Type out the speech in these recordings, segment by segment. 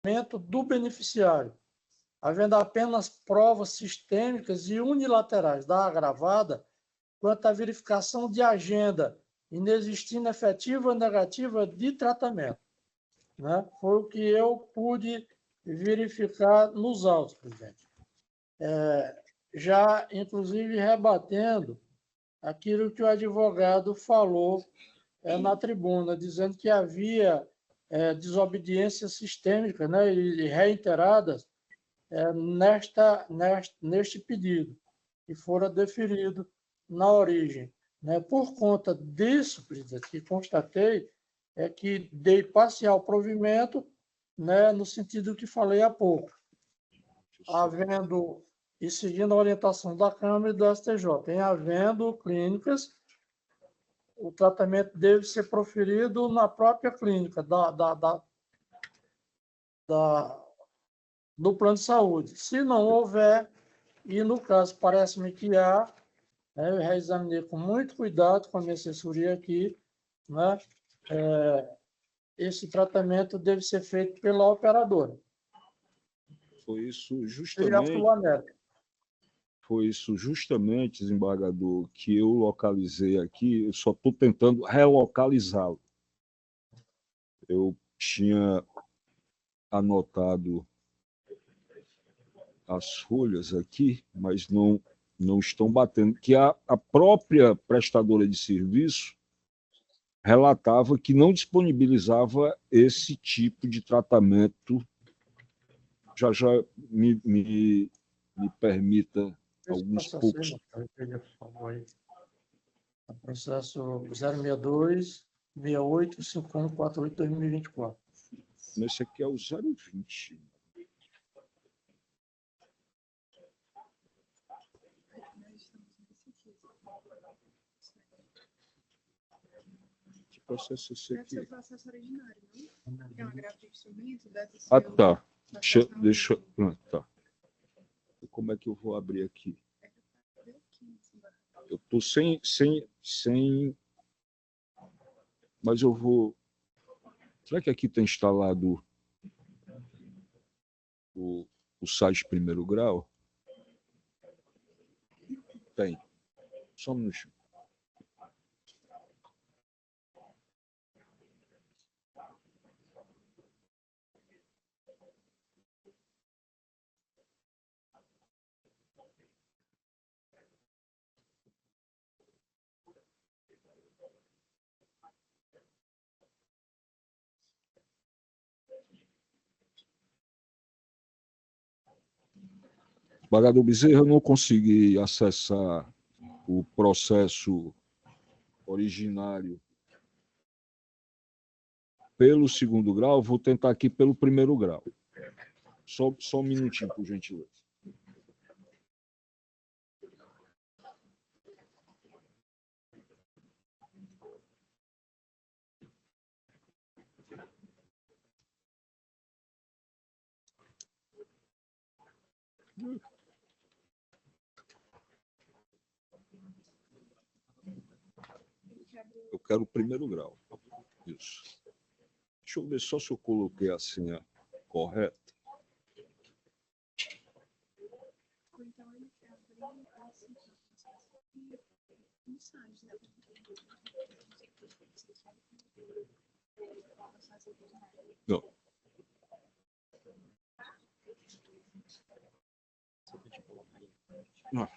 do beneficiário, havendo apenas provas sistêmicas e unilaterais da agravada quanto à verificação de agenda, inexistindo efetiva ou negativa de tratamento. Né? Foi o que eu pude verificar nos autos, presidente. Já, inclusive, rebatendo aquilo que o advogado falou na tribuna, dizendo que havia desobediências sistêmicas, né, e reiteradas neste pedido, que fora deferido na origem. Né? Por conta disso, presidente, que constatei, é que dei parcial provimento, né, no sentido que falei há pouco, havendo, e seguindo a orientação da Câmara e do STJ, em havendo clínicas, o tratamento deve ser proferido na própria clínica do plano de saúde. Se não houver, e no caso parece-me que há, né, eu reexaminei com muito cuidado com a minha assessoria aqui, né, esse tratamento deve ser feito pela operadora. Foi isso justamente, desembargador, que eu localizei aqui. Eu só estou tentando relocalizá-lo. Eu tinha anotado as folhas aqui, mas não estão batendo, que a própria prestadora de serviço relatava que não disponibilizava esse tipo de tratamento. Já me permita alguns poucos. Processo 062 68 5148 2024. Esse aqui é o 020. Que processo é esse aqui? Deve ser o processo originário, não? Tem uma grave de instrumento, deve ser. Ah, tá. Deixa. Tá. Como é que eu vou abrir aqui? Eu estou sem. Mas eu vou. Será que aqui está instalado o site primeiro grau? Tem. Só um minutinho. Desembargador Bezerra, eu não consegui acessar o processo originário pelo segundo grau, vou tentar aqui pelo primeiro grau. Só um minutinho, por gentileza. Eu quero o primeiro grau. Isso. Deixa eu ver só se eu coloquei a senha correta. Não. Não.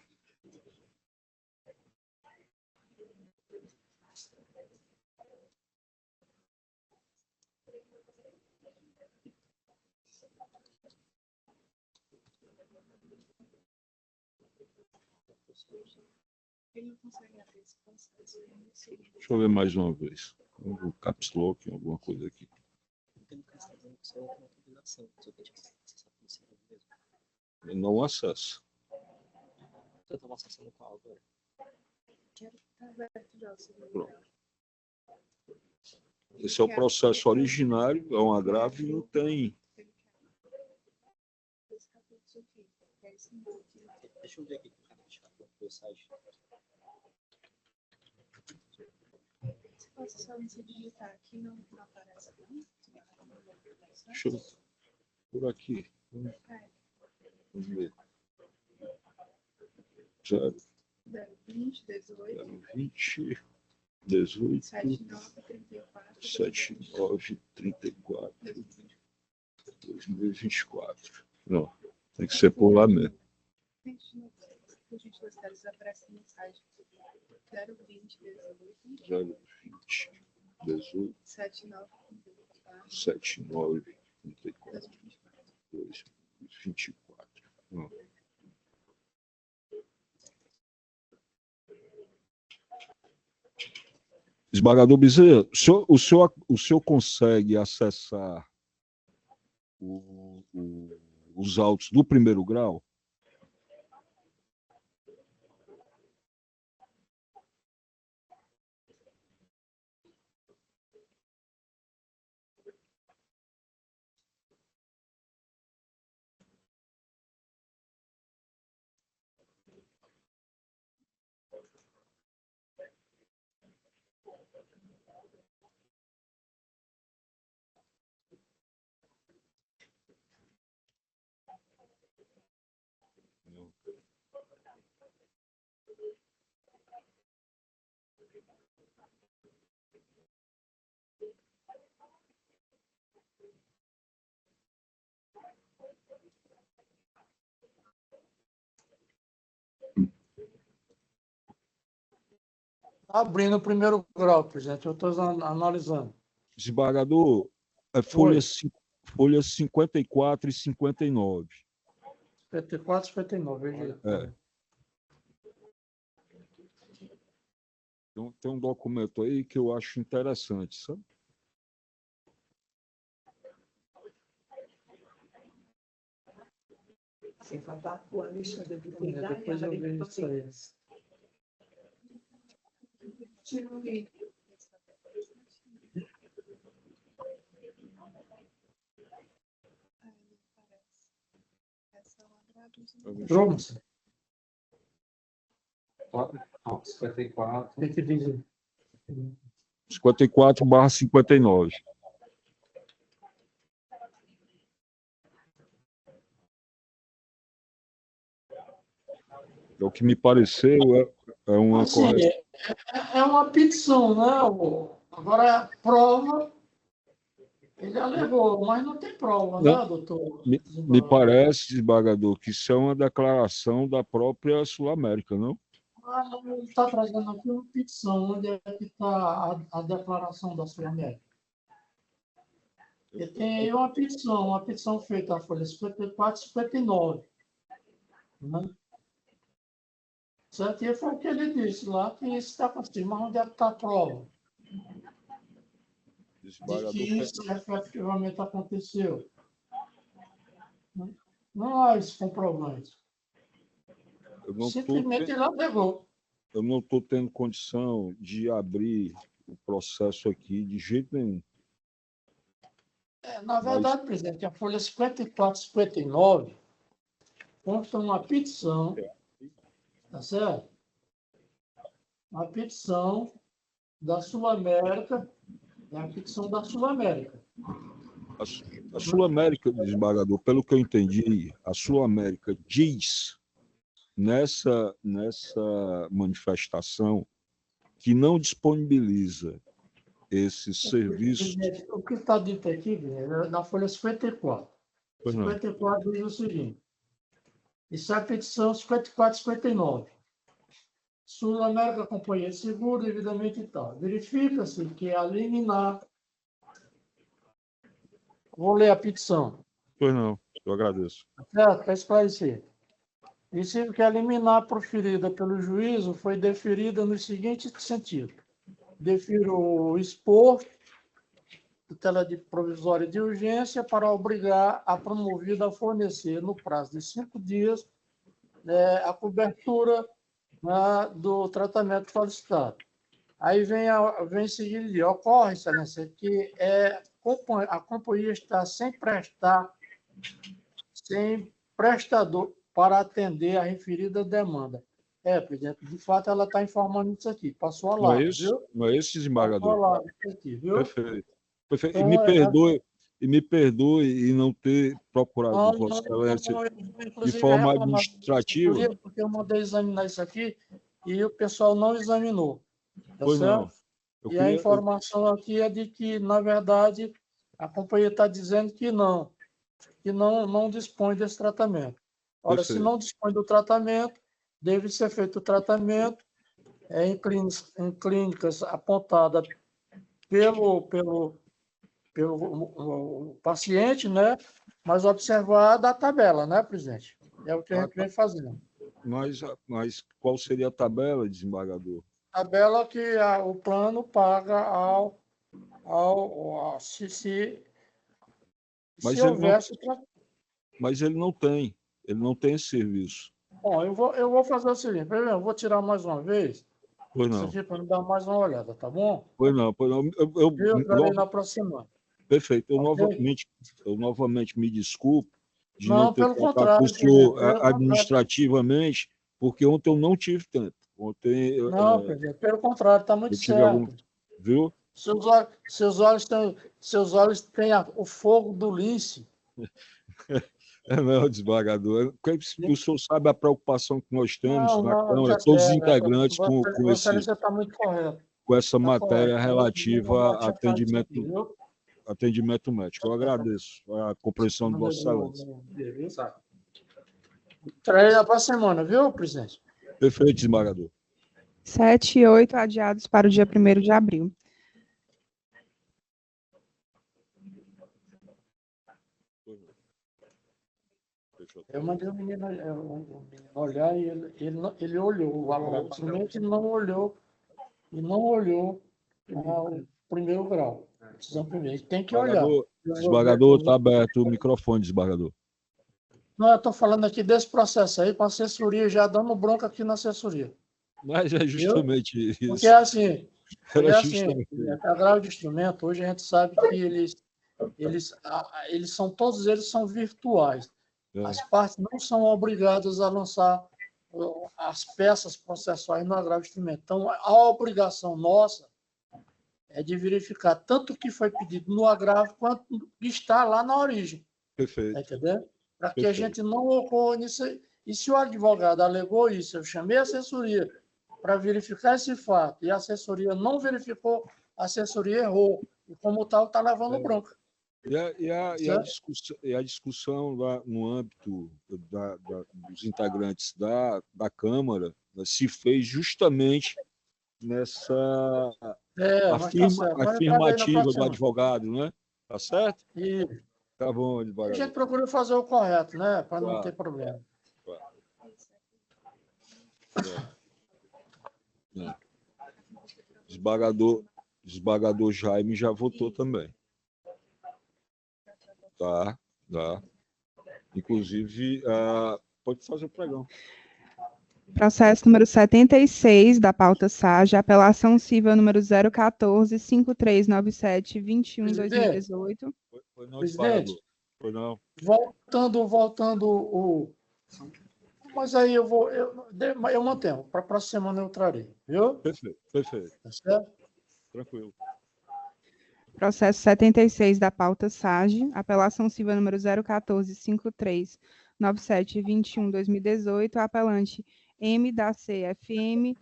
Ele não consegue abrir esse processo. Deixa eu ver mais uma vez. O caps lock, alguma coisa aqui. Eu não acesso. Eu estava acessando qual agora? Pronto. Esse é o processo originário, é um agravo e não tem. Deixa eu ver aqui o site. Se fosse só você digitar aqui, não aparece, não? Deixa eu... por aqui. Vamos ver. 0, 020, 18, 020, 18, 79, 34, 7934, 2024. 2024. Não, tem que ser por lá mesmo. Por gentileza, quero desaparecer a mensagem. 020, 18, 020, 18, 79, 79, 34, 2024. 2024. Não. Esmagador Bezerra, o senhor consegue acessar os autos do primeiro grau? Abrindo o primeiro grau, presidente, eu estou analisando. Desembargador, é Oi. folhas 54 e 59. 54, 59, veja aí. Então, tem um documento aí que eu acho interessante, sabe? Você vai dar a tua lista de habilidade. Depois eu vejo isso aí. Pronto. 54. O que diz? 54/59. É o que me pareceu é uma Assim, correção. é uma petição, né? Agora, a prova, ele alegou, mas não tem prova, Não, né, doutor? Me parece, desembargador, que isso é uma declaração da própria Sul-América, não? Ele está trazendo aqui uma petição, onde é que está a declaração da Sul-América. E tem aí uma petição feita na folha 54 e 59. Né? Certo? E foi o que ele disse lá, que isso está acontecendo, mas onde é que está a prova de que isso efetivamente aconteceu? Não há esse comprovante. Simplesmente ele alegou. Eu não estou tendo condição de abrir o processo aqui de jeito nenhum. Na verdade, presidente, a folha 54 e 59 consta uma petição, tá certo? Uma petição da Sul-América, é a petição da Sul-América. A Sul-América, desembargador, pelo que eu entendi, a Sul-América diz nessa manifestação que não disponibiliza esses serviços. O que está dito aqui, na folha 54. 54 diz o seguinte: isso é a petição 54 e 59. Sul-América Companhia de Seguro, devidamente e tal. Verifica-se que a liminar. Vou ler a petição. Pois não, eu agradeço. Certo, para esclarecer. Princípio que a liminar proferida pelo juízo foi deferida no seguinte sentido: defiro o expor tutela de provisória de urgência para obrigar a promovida a fornecer, no prazo de 5 dias, a cobertura do tratamento solicitado. Aí vem em seguida, ocorre, excelência, que a companhia está sem prestador para atender a referida demanda. Presidente, de fato, ela está informando isso aqui. Passou a Não é live, isso? viu? Não é esse, desembargador? Passou a live isso aqui, viu? Perfeito. Perfeito. Então, E me perdoe, e me perdoe em não ter procurado Não, Vossa não, eu Excelência vou, de inclusive, forma reclamar da administrativa. assessoria, porque eu mandei examinar isso aqui e o pessoal não examinou, tá Pois não. certo? Eu E a queria. informação aqui é de que, na verdade, a companhia está dizendo que não dispõe desse tratamento. Ora, se Perfeito. não dispõe do tratamento, deve ser feito o tratamento em clínicas apontadas pelo paciente, né? Mas observar da tabela, né, presidente? É o que a gente vem fazendo. Mas qual seria a tabela, desembargador? Tabela que o plano paga se Mas ele não, houvesse. mas ele não tem. Ele não tem esse serviço. Bom, eu vou fazer o seguinte, primeiro, eu vou tirar mais uma vez Pois isso não. aqui para me dar mais uma olhada, tá bom? Pois não, pois não. Eu entrarei na próxima semana. Perfeito. Ok? Eu novamente me desculpo de não Não, ter pelo tratado com o contrário, presidente, senhor pelo contrário. administrativamente, porque ontem eu não tive tempo. Ontem Não, presidente, pelo contrário, está muito eu tive algum. certo. Viu? Seus olhos têm o fogo do lince. Não, desembargador. O senhor sabe a preocupação que nós temos Não, na não, Câmara, tá todos os certo. integrantes Vossa Excelência está muito correto. com essa Está correto. matéria relativa a Tinha falado isso aqui, viu? atendimento médico. Eu agradeço a compreensão de Vossa Excelência. Trarei na próxima semana, viu, presidente? Perfeito, desembargador. 7 e 8 adiados para o dia 1º de abril. Eu mandei o menino olhar e ele olhou. Simplesmente não olhou. E não olhou o primeiro grau. Decisão primeira. Ele tem que olhar. Desembargador, está aberto o microfone, desembargador. Não, eu estou falando aqui desse processo aí, com a assessoria, já dando bronca aqui na assessoria. Mas é justamente isso. Porque é assim, Era justamente a grau de instrumento, hoje a gente sabe que eles são, todos eles são virtuais. As partes não são obrigadas a lançar as peças processuais no agravo de instrumento. Então, a obrigação nossa é de verificar tanto o que foi pedido no agravo quanto o que está lá na origem. Perfeito. Está entendendo? Para que a gente não ocorra nisso. E se o advogado alegou isso, eu chamei a assessoria para verificar esse fato, e a assessoria não verificou, a assessoria errou. E, como tal, está levando bronca. E a discussão lá no âmbito dos integrantes da Câmara se fez justamente nessa afirmativa do advogado, né? Tá certo? E tá bom, a gente procura fazer o correto, né? Para não ter problema. Desembargador Jaime já votou também. Tá. Inclusive, pode fazer o pregão. Processo número 76 da pauta SAGE, apelação civil número 014-5397-21/2018. Foi não, presidente, foi não. Voltando Mas aí eu mantenho. Para a próxima semana eu trarei, viu? Perfeito. Tá certo? Tranquilo. Processo 76 da pauta SAGE, apelação civil número 014-5397-21/2018, apelante M da CFM,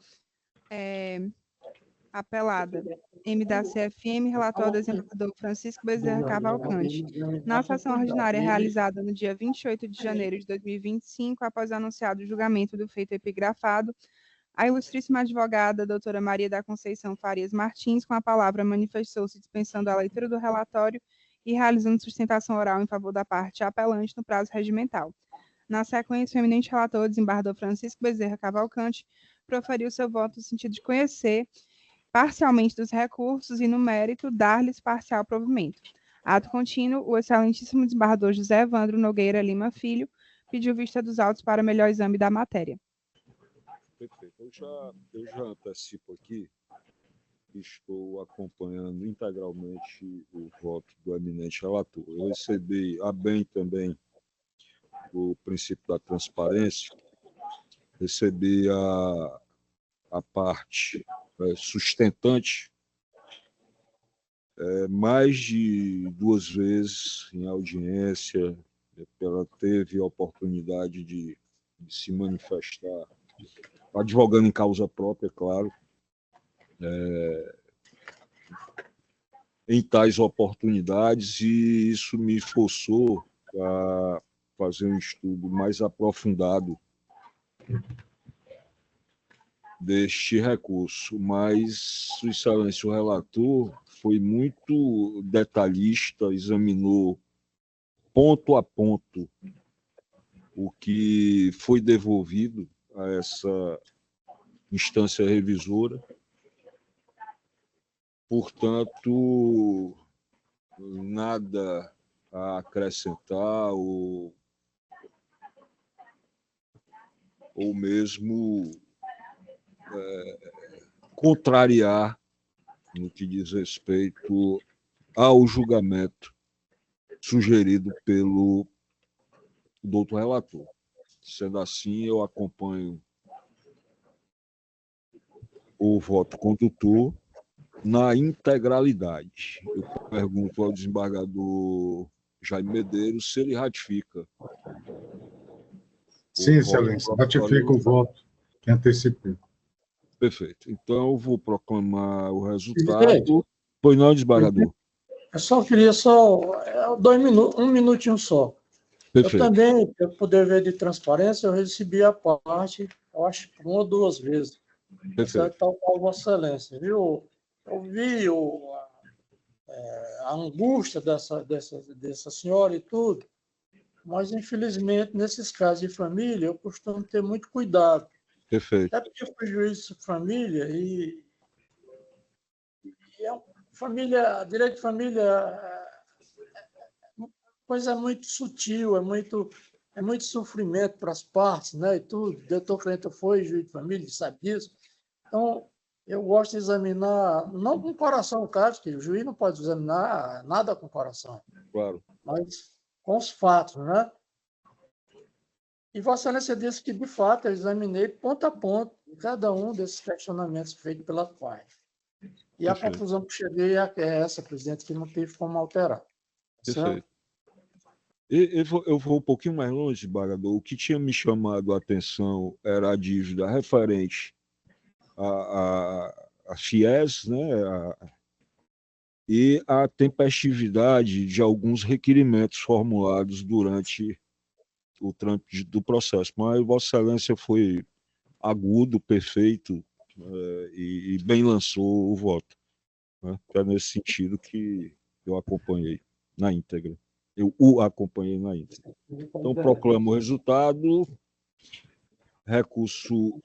apelada M da CFM, relatório do desembargador Francisco Bezerra Cavalcante. Na sessão ordinária realizada no dia 28 de janeiro de 2025, após o anunciado julgamento do feito epigrafado, a ilustríssima advogada, doutora Maria da Conceição Farias Martins, com a palavra, manifestou-se dispensando a leitura do relatório e realizando sustentação oral em favor da parte apelante no prazo regimental. Na sequência, o eminente relator, desembargador Francisco Bezerra Cavalcante, proferiu seu voto no sentido de conhecer parcialmente dos recursos e, no mérito, dar-lhes parcial provimento. Ato contínuo, o excelentíssimo desembargador José Evandro Nogueira Lima Filho pediu vista dos autos para melhor exame da matéria. Perfeito. Eu já antecipo aqui, estou acompanhando integralmente o voto do eminente relator. Eu recebi a bem também o princípio da transparência, recebi a parte sustentante mais de 2 vezes em audiência, ela teve a oportunidade de se manifestar, advogando em causa própria, claro, em tais oportunidades, e isso me forçou a fazer um estudo mais aprofundado deste recurso, mas Sua Excelência, o relator foi muito detalhista, examinou ponto a ponto o que foi devolvido a essa instância revisora. Portanto, nada a acrescentar ou mesmo contrariar no que diz respeito ao julgamento sugerido pelo doutor relator. Sendo assim, eu acompanho o voto condutor na integralidade. Eu pergunto ao desembargador Jaime Medeiros se ele ratifica. Sim, Excelência, ratifico o voto que antecipei. Perfeito. Então, eu vou proclamar o resultado. Pois não, desembargador? Eu só queria um minutinho só. Perfeito. Eu também, pelo poder ver de transparência, eu recebi a parte, eu acho, 1 ou 2 vezes. Perfeito. Tal qual Vossa Excelência, viu? Eu vi a angústia dessa senhora e tudo, mas, infelizmente, nesses casos de família, eu costumo ter muito cuidado. Perfeito. Até porque eu fui juiz de família e família, direito de família é coisa muito sutil, é muito sofrimento para as partes, né? E tudo. O doutor Cleiton foi juiz de família, sabe disso. Então, eu gosto de examinar, não com o coração, claro, que o juiz não pode examinar nada com o coração, Claro. mas com os fatos, né? E Vossa Excelência disse que, de fato, eu examinei ponto a ponto cada um desses questionamentos feitos pela PAI. E a conclusão que cheguei é essa, presidente, que não teve como alterar. Perfeito. Eu vou um pouquinho mais longe, desembargador. O que tinha me chamado a atenção era a dívida referente a FIES, né, e a tempestividade de alguns requerimentos formulados durante o trâmite do processo. Mas Vossa Excelência foi agudo, perfeito, e bem lançou o voto. Né? É nesse sentido que eu acompanhei na íntegra. Eu o acompanhei na íntegra. Então, proclamo o resultado. Recurso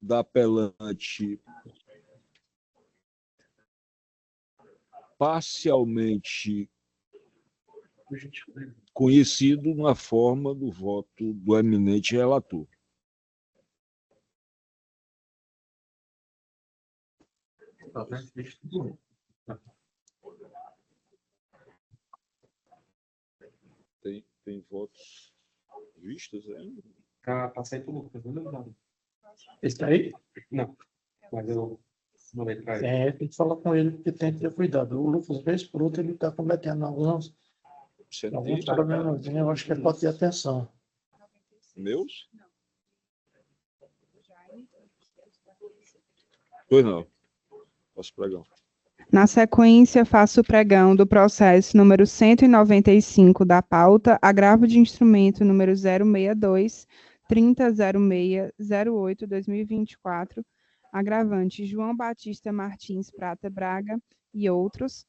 da apelante parcialmente conhecido na forma do voto do eminente relator. Tem votos vistos ainda? Passei para o Lucas, não lembro. Esse aí? Não, mas eu mandei para ele. Tem que falar com ele, porque tem que ter cuidado. O Lucas, vez por outra, ele está cometendo alguns problemas. Eu acho que ele pode ter atenção. Meus? Pois não. Posso pregar. Na sequência, faço o pregão do processo número 195 da pauta, agravo de instrumento número 062, 300608-2024, agravante João Batista Martins Prata Braga e outros,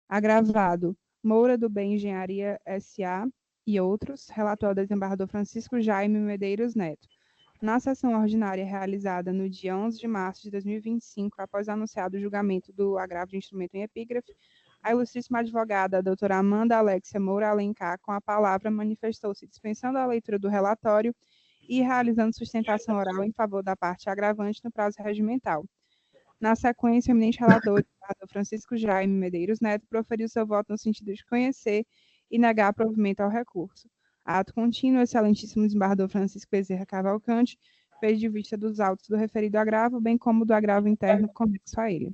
agravado Moura do Bem Engenharia S.A. e outros, relator ao desembargador Francisco Jaime Medeiros Neto. Na sessão ordinária realizada no dia 11 de março de 2025, após anunciado o julgamento do agravo de instrumento em epígrafe, a ilustríssima advogada, a doutora Amanda Alexia Moura Alencar, com a palavra, manifestou-se dispensando a leitura do relatório e realizando sustentação oral em favor da parte agravante no prazo regimental. Na sequência, o eminente relator, o Francisco Jaime Medeiros Neto, proferiu seu voto no sentido de conhecer e negar provimento ao recurso. Ato contínuo, excelentíssimo desembargador Francisco Bezerra Cavalcante fez de vista dos autos do referido agravo, bem como do agravo interno conexo a ele.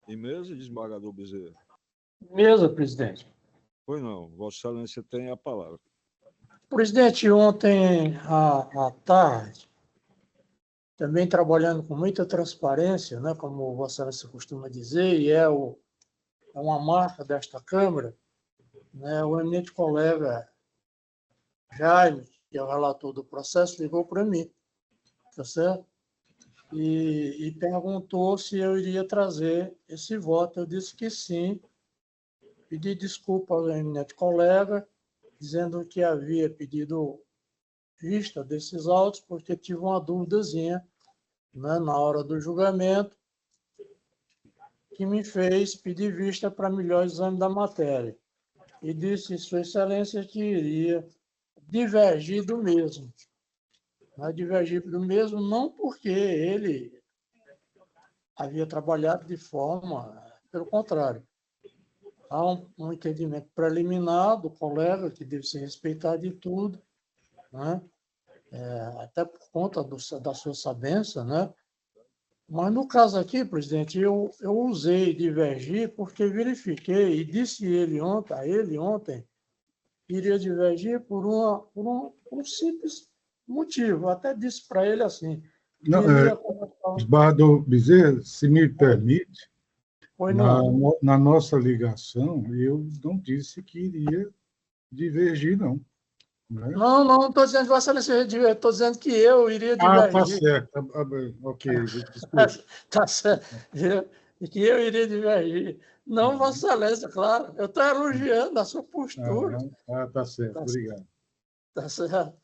Em mesa, desembargador Bezerra? Mesa, presidente. Pois não, Vossa Excelência tem a palavra. Presidente, ontem à tarde, também trabalhando com muita transparência, né, como Vossa Excelência costuma dizer, e é uma marca desta Câmara, né, o eminente colega Jaime, que é o relator do processo, ligou para mim, tá certo? E perguntou se eu iria trazer esse voto. Eu disse que sim, pedi desculpa ao eminente colega, dizendo que havia pedido vista desses autos, porque tive uma dúvidazinha, né, na hora do julgamento, que me fez pedir vista para melhor exame da matéria. E disse, Sua Excelência, que iria divergir do mesmo. Divergir do mesmo não porque ele havia trabalhado de forma, pelo contrário. Há um entendimento preliminar do colega, que deve ser respeitado e tudo, né? Até por conta da sua sabência, né? Mas no caso aqui, presidente, eu usei divergir porque verifiquei e disse a ele ontem, iria divergir por um simples motivo. Eu até disse para ele assim. Não, desembargador Bezerra, se me permite, na nossa ligação, eu não disse que iria divergir, não. Não estou dizendo que Vossa Excelência, estou dizendo que eu iria divergir. Tá certo. Ok, desculpa. Tá certo. Que eu iria divergir. Não, Vossa Excelência, claro. Eu estou elogiando a sua postura. Tá certo, obrigado. Tá certo.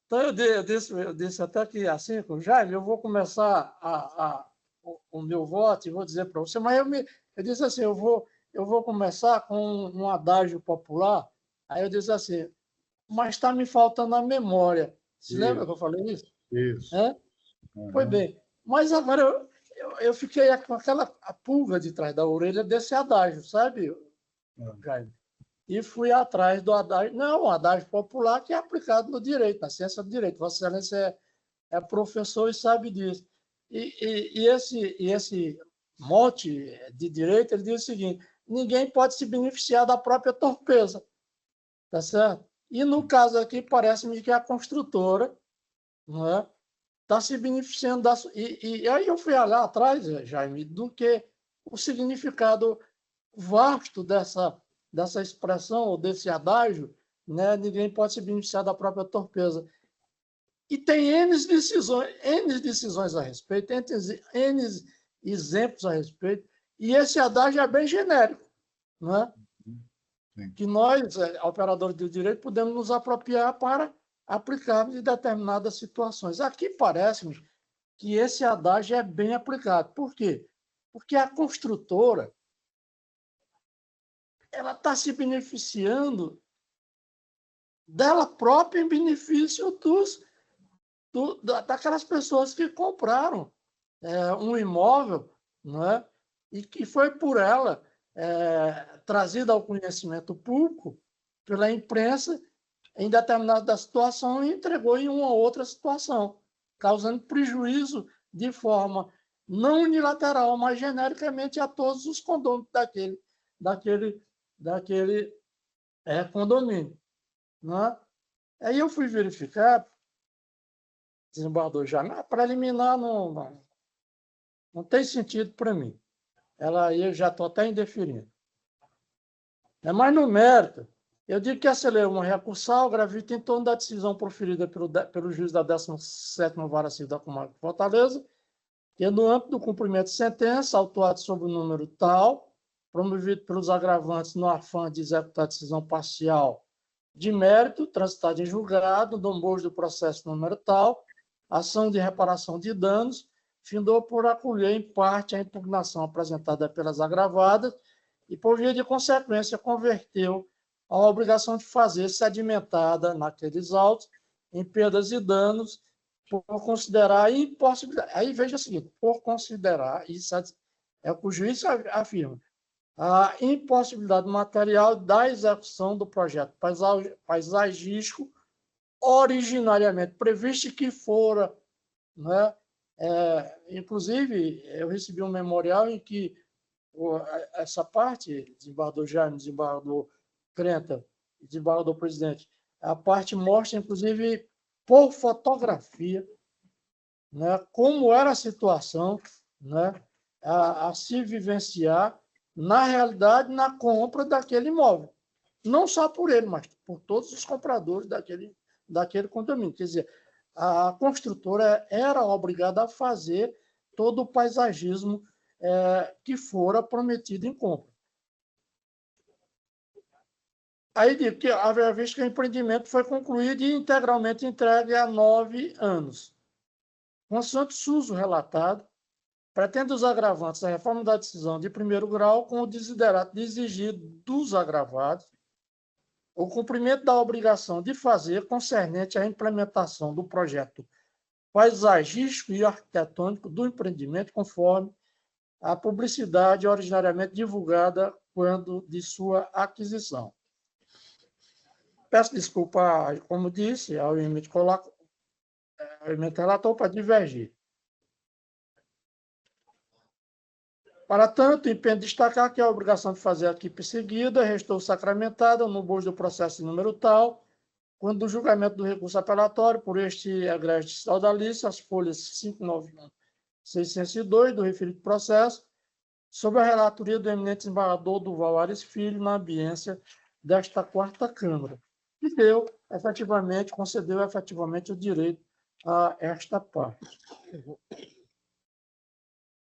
Então, eu disse até que, assim, com o Jaime, eu vou começar o meu voto e vou dizer para você, mas eu disse assim, eu vou começar com um adágio popular. Aí eu disse assim, mas está me faltando a memória. Você lembra que eu falei isso? Isso. Pois bem, mas agora eu fiquei com aquela pulga de trás da orelha desse adágio, sabe, Jaime? E fui atrás do adágio, não, o adágio popular que é aplicado no direito, na ciência do direito. Vossa Excelência é professor e sabe disso. E esse mote de direito, ele diz o seguinte, ninguém pode se beneficiar da própria torpeza, tá certo? E no caso aqui, parece-me que a construtora, não é, está se beneficiando da... E aí eu fui olhar atrás, Jaime, do que o significado vasto dessa expressão, ou desse adágio, né? Ninguém pode se beneficiar da própria torpeza. E tem N decisões a respeito, N exemplos a respeito, e esse adágio é bem genérico, não é? Que nós, operadores do direito, podemos nos apropriar para aplicarmos em determinadas situações. Aqui parece-me que esse adágio é bem aplicado. Por quê? Porque a construtora ela está se beneficiando dela própria em benefício daquelas pessoas que compraram um imóvel, não é? E que foi por ela trazida ao conhecimento público pela imprensa em determinada situação e entregou em uma outra situação, causando prejuízo de forma não unilateral, mas genericamente a todos os condôminos daquele condomínio. Né? Aí eu fui verificar, desembargador Jaime, preliminar não tem sentido para mim. Eu já estou até indeferindo. Mas no mérito, eu digo que essa lei é uma recursal, gravita em torno da decisão proferida pelo juiz da 17ª Vara Civil da Comarca de Fortaleza, que no âmbito do cumprimento de sentença, autuado sob o número tal, promovido pelos agravantes no afã de executar a decisão parcial de mérito, transitada em julgado, no bojo do processo número tal, ação de reparação de danos, findou por acolher em parte a impugnação apresentada pelas agravadas e, por via de consequência, converteu a obrigação de fazer sedimentada naqueles autos em perdas e danos por considerar a impossibilidade. Aí veja o seguinte, por considerar, isso é o que o juiz afirma, a impossibilidade material da execução do projeto paisagístico originariamente previsto e que fora, né? Inclusive, eu recebi um memorial em que essa parte, desembargador Jaime, desembargador Crenta, desembargador presidente, a parte mostra, inclusive, por fotografia, né, como era a situação, né, a se vivenciar na realidade na compra daquele imóvel. Não só por ele, mas por todos os compradores daquele condomínio. Quer dizer, a construtora era obrigada a fazer todo o paisagismo que fora prometido em compra. Aí digo que, haja visto que o empreendimento foi concluído e integralmente entregue há 9 anos. Consoante SUSO relatado, pretende os agravantes da reforma da decisão de primeiro grau com o desiderato de exigir dos agravados o cumprimento da obrigação de fazer concernente à implementação do projeto paisagístico e arquitetônico do empreendimento, conforme a publicidade originariamente divulgada quando de sua aquisição. Peço desculpa, como disse, ao emite relator para divergir. Para tanto, empenho destacar que a obrigação de fazer aqui perseguida restou sacramentada no bojo do processo número tal, quando o julgamento do recurso apelatório por este egrégio saudalício, as folhas 591-602 do referido processo, sob a relatoria do eminente desembargador Duval Ares Filho, na ambiência desta quarta Câmara, e concedeu efetivamente o direito a esta parte.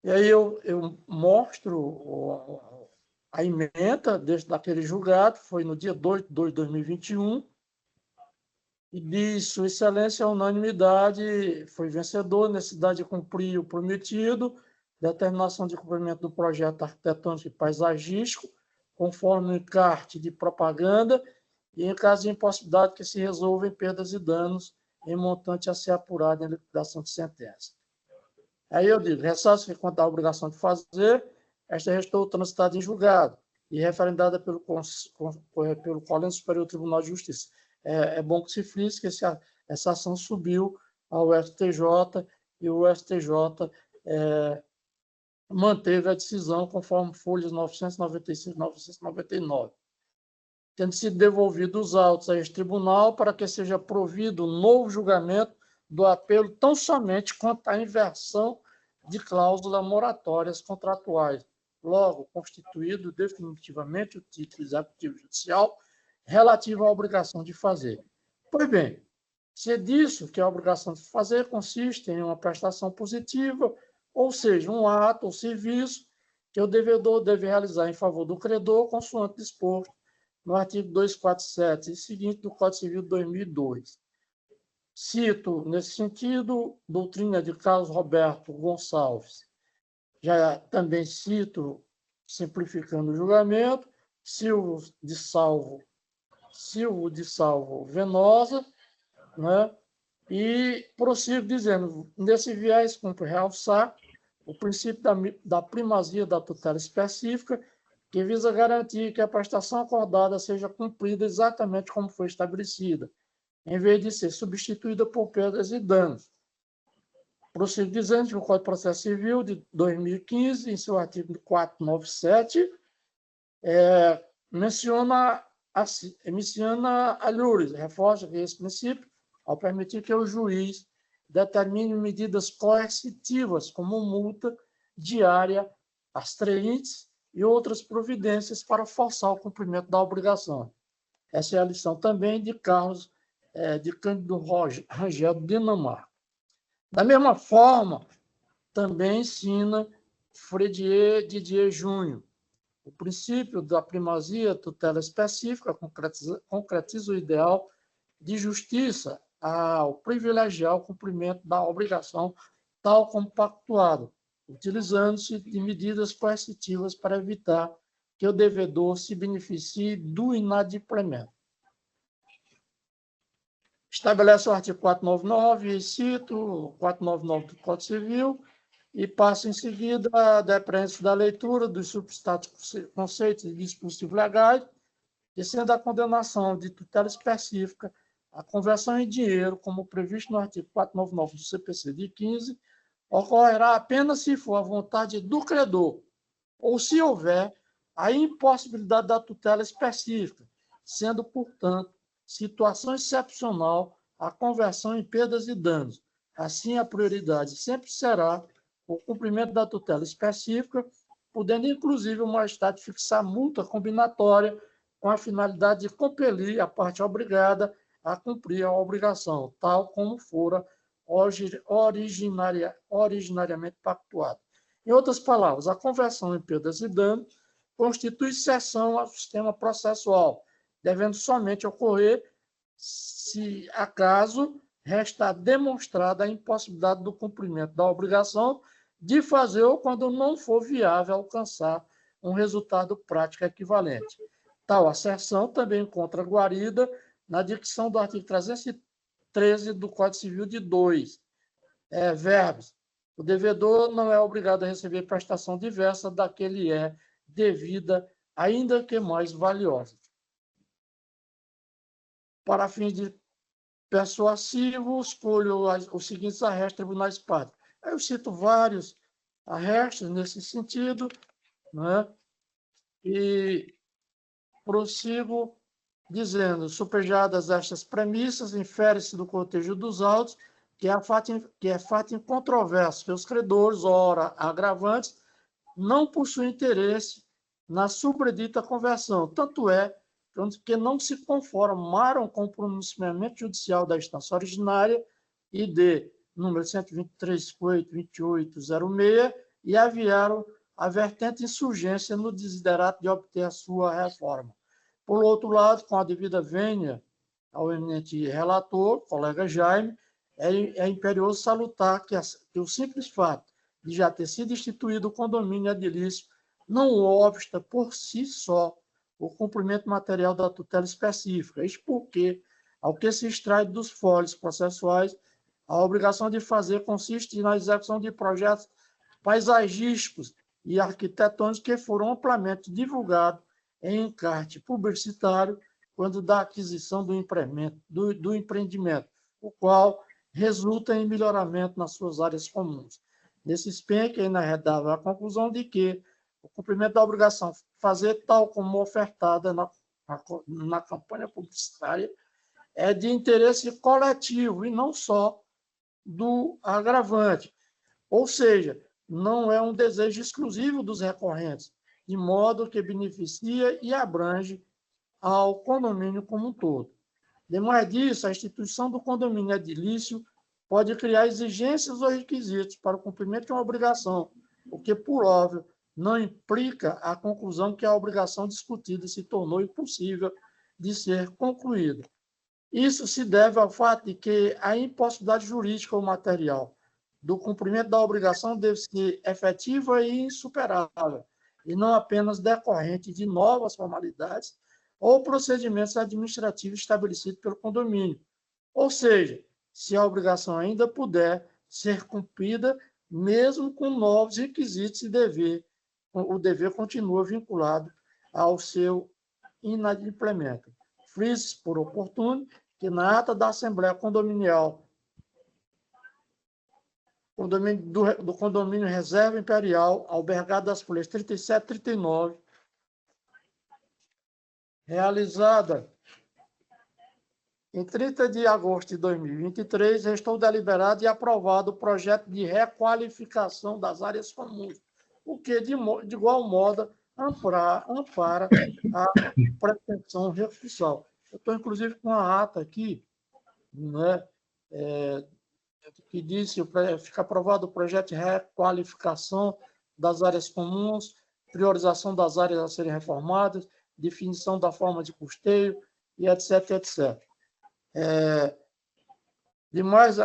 E aí eu mostro a ementa daquele julgado, foi no dia 2 de 2 de 2021, e diz, Sua Excelência, a unanimidade foi vencedor, necessidade de cumprir o prometido, determinação de cumprimento do projeto arquitetônico e paisagístico, conforme o encarte de propaganda, e em caso de impossibilidade que se resolvam perdas e danos em montante a ser apurado em liquidação de sentença. Aí eu digo, ressalto que quanto à obrigação de fazer, esta restou transitada em julgado e referendada pelo Colégio Superior do Tribunal de Justiça. É bom que se frise que essa ação subiu ao STJ e o STJ manteve a decisão conforme folhas 995 e 999, tendo sido devolvidos os autos a este tribunal para que seja provido um novo julgamento do apelo tão somente quanto à inversão de cláusulas moratórias contratuais, logo constituído definitivamente o título executivo judicial relativo à obrigação de fazer. Pois bem, se é disso que a obrigação de fazer consiste em uma prestação positiva, ou seja, um ato ou serviço que o devedor deve realizar em favor do credor, consoante disposto no artigo 247 e seguinte do Código Civil de 2002. Cito, nesse sentido, doutrina de Carlos Roberto Gonçalves. Já também cito, simplificando o julgamento, Silvio de Salvo Venosa, né? E prossigo dizendo, nesse viés, cumpre realçar o princípio da primazia da tutela específica, que visa garantir que a prestação acordada seja cumprida exatamente como foi estabelecida, em vez de ser substituída por perdas e danos. Prossigo dizendo que o Código de Processo Civil de 2015, em seu artigo 497, menciona alhures, reforça esse princípio, ao permitir que o juiz determine medidas coercitivas, como multa diária, astreinte e outras providências para forçar o cumprimento da obrigação. Essa é a lição também de Carlos de Cândido Rangel de Dinamarca. Da mesma forma, também ensina Fredier Didier Júnior. O princípio da primazia tutela específica concretiza o ideal de justiça ao privilegiar o cumprimento da obrigação tal como pactuado, utilizando-se de medidas coercitivas para evitar que o devedor se beneficie do inadimplemento. Estabelece o artigo 499, e cito o 499 do Código Civil, e passo em seguida a depreensão da leitura dos substatos conceitos e dispositivos legais, e sendo a condenação de tutela específica a conversão em dinheiro, como previsto no artigo 499 do CPC de 15, ocorrerá apenas se for a vontade do credor ou se houver a impossibilidade da tutela específica, sendo, portanto, situação excepcional a conversão em perdas e danos. Assim, a prioridade sempre será o cumprimento da tutela específica, podendo, inclusive, o magistrado fixar multa combinatória com a finalidade de compelir a parte obrigada a cumprir a obrigação, tal como fora originariamente pactuado. Em outras palavras, a conversão em perdas e danos constitui exceção ao sistema processual, devendo somente ocorrer se acaso restar demonstrada a impossibilidade do cumprimento da obrigação de fazer ou quando não for viável alcançar um resultado prático equivalente. Tal asserção também encontra guarida na dicção do artigo 313 do Código Civil de 2. Verbos. O devedor não é obrigado a receber prestação diversa da que lhe é devida, ainda que mais valiosa. Para fins de persuasivo, escolho os seguintes arrestos tribunais pátria. Eu cito vários arrestos nesse sentido, né? E prossigo dizendo, superjadas estas premissas, infere-se do cotejo dos autos que é fato incontroverso que os credores, ora agravantes, não possuem interesse na sobredita conversão, tanto é que não se conformaram com o pronunciamento judicial da instância originária, ID número 123.2806, e aviaram a vertente insurgência no desiderato de obter a sua reforma. Por outro lado, com a devida vênia ao eminente relator, colega Jaime, é imperioso salutar que o simples fato de já ter sido instituído o condomínio edilício não obsta por si só o cumprimento material da tutela específica, isto porque, ao que se extrai dos folhos processuais, a obrigação de fazer consiste na execução de projetos paisagísticos e arquitetônicos que foram amplamente divulgados em encarte publicitário quando da aquisição do empreendimento, o qual resulta em melhoramento nas suas áreas comuns. Nesse SPEC, é inarredável a conclusão de que o cumprimento da obrigação fazer tal como ofertada na campanha publicitária é de interesse coletivo e não só do agravante. Ou seja, não é um desejo exclusivo dos recorrentes, de modo que beneficia e abrange ao condomínio como um todo. Demais disso, a instituição do condomínio edilício pode criar exigências ou requisitos para o cumprimento de uma obrigação, o que, por óbvio, não implica a conclusão que a obrigação discutida se tornou impossível de ser concluída. Isso se deve ao fato de que a impossibilidade jurídica ou material do cumprimento da obrigação deve ser efetiva e insuperável, e não apenas decorrente de novas formalidades ou procedimentos administrativos estabelecidos pelo condomínio. Ou seja, se a obrigação ainda puder ser cumprida, mesmo com novos requisitos e o dever continua vinculado ao seu inadimplemento. Frise por oportuno que na ata da Assembleia Condominial do Condomínio Reserva Imperial, albergado das folhas 37 e 39, realizada em 30 de agosto de 2023, restou deliberado e aprovado o projeto de requalificação das áreas comuns, o que, de igual modo, ampara a pretensão recursal. Eu estou, inclusive, com a ata aqui, né, que diz que fica aprovado o projeto de requalificação das áreas comuns, priorização das áreas a serem reformadas, definição da forma de custeio, e etc, etc. De mais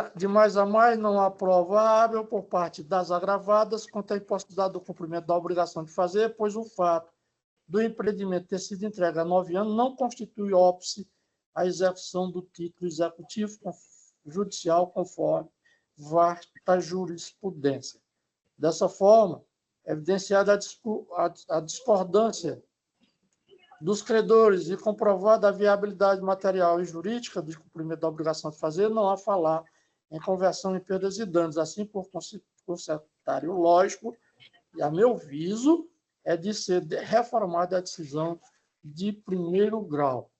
a mais, não há provável por parte das agravadas quanto à impossibilidade do cumprimento da obrigação de fazer, pois o fato do empreendimento ter sido entregue há 9 anos não constitui óbice à execução do título executivo judicial conforme vasta jurisprudência. Dessa forma, evidenciada a discordância dos credores e comprovada a viabilidade material e jurídica do cumprimento da obrigação de fazer, não há falar em conversão em perdas e danos. Assim, por constatário lógico, e a meu viso, é de ser reformada a decisão de primeiro grau.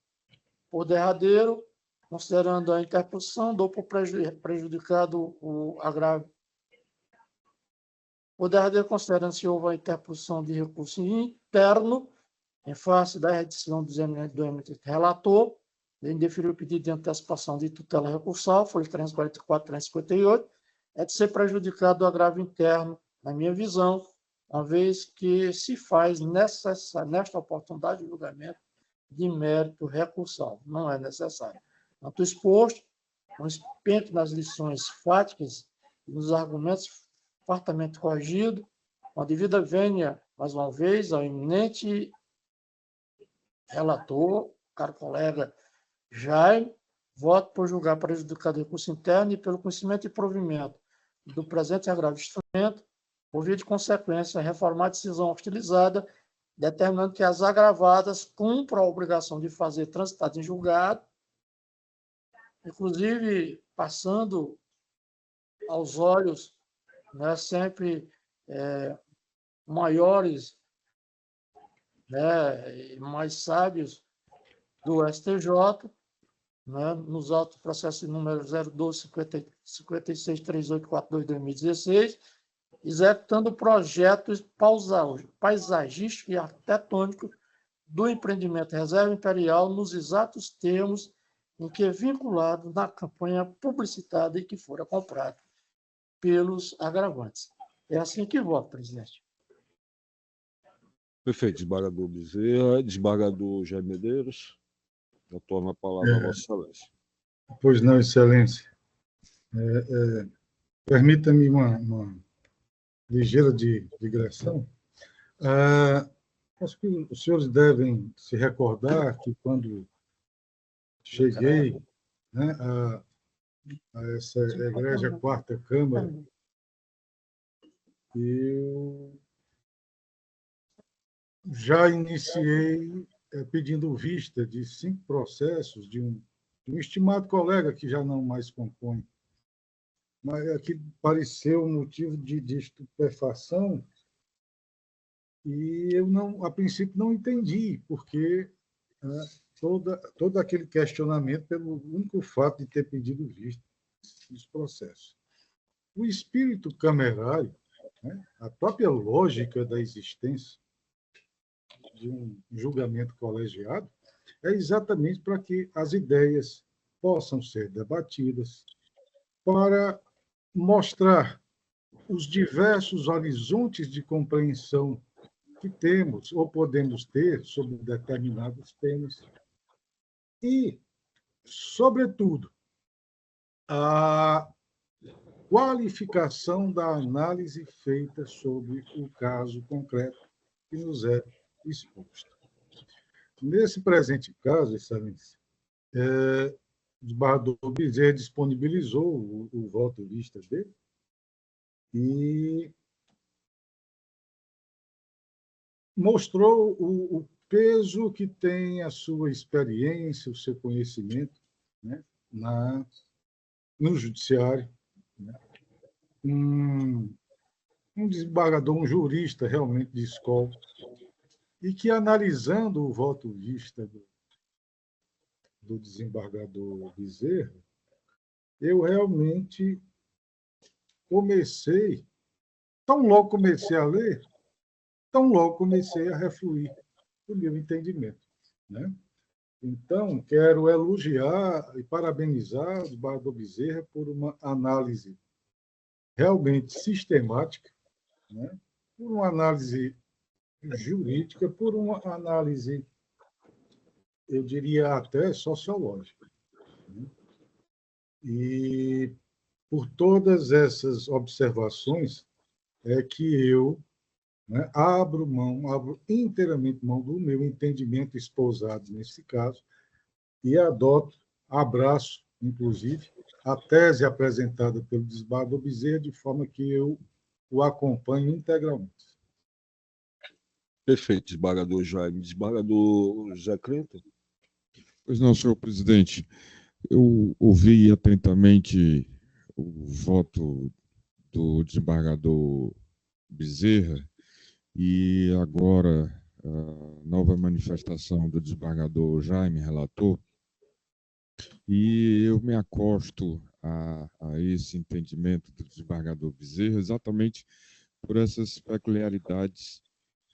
Por derradeiro, considerando a interposição, dou por prejudicado o agravo. Por derradeiro, considerando se houve a interposição de recurso interno, em face da decisão do eminente relator, ele indeferiu o pedido de antecipação de tutela recursal, foi 344, 358, é de ser prejudicado o agravo interno, na minha visão, uma vez que se faz nesta oportunidade de julgamento de mérito recursal. Não é necessário. Quanto exposto, com espento nas lições fáticas e nos argumentos fartamente corrigido, com a devida vênia, mais uma vez, ao eminente relator, caro colega Jaime, voto por julgar prejudicado o recurso interno e pelo conhecimento e provimento do presente agravo de instrumento, por via de consequência, reformar a decisão hostilizada, determinando que as agravadas cumpram a obrigação de fazer transitado em julgado, inclusive passando aos olhos, né, sempre maiores, né, e mais sábios do STJ, né, nos autos do processo número 012-563842-2016, executando projetos paisagísticos e arquitetônicos do empreendimento Reserva Imperial nos exatos termos em que é vinculado na campanha publicitada e que fora comprado pelos agravantes. É assim que voto, presidente. Perfeito, desembargador Bezerra. Desembargador Jaime Medeiros, eu torno a palavra a Vossa Excelência. Pois não, Excelência. Permita-me uma ligeira digressão. Acho que os senhores devem se recordar que quando cheguei, né, a essa egrégia quarta Câmara, eu já iniciei pedindo vista de 5 processos de um estimado colega que já não mais compõe, mas aqui pareceu um motivo de estupefação e eu a princípio não entendi porque todo aquele questionamento pelo único fato de ter pedido vista dos processos. O espírito camerário, né, a própria lógica da existência de um julgamento colegiado é exatamente para que as ideias possam ser debatidas, para mostrar os diversos horizontes de compreensão que temos ou podemos ter sobre determinados temas e, sobretudo, a qualificação da análise feita sobre o caso concreto que nos é exposto. Nesse presente caso, Excelência, o desembargador Bezerra disponibilizou o voto vista dele e mostrou o peso que tem a sua experiência, o seu conhecimento, né, no judiciário. Né? Um desembargador, um jurista realmente de escola, e que, analisando o voto vista do desembargador Bezerra, eu realmente tão logo comecei a ler, tão logo comecei a refluir o meu entendimento. Né? Então, quero elogiar e parabenizar o desembargador Bezerra por uma análise realmente sistemática, né? Por uma análise jurídica, por uma análise, eu diria até sociológica. Né? E por todas essas observações é que eu, né, abro inteiramente mão do meu entendimento espousado nesse caso e abraço, inclusive, a tese apresentada pelo desembargador Bezerra, de forma que eu o acompanho integralmente. Perfeito, desembargador Jaime. Desembargador José Crenta? Pois não, senhor presidente. Eu ouvi atentamente o voto do desembargador Bezerra e agora a nova manifestação do desembargador Jaime, relator, e eu me acosto a esse entendimento do desembargador Bezerra exatamente por essas peculiaridades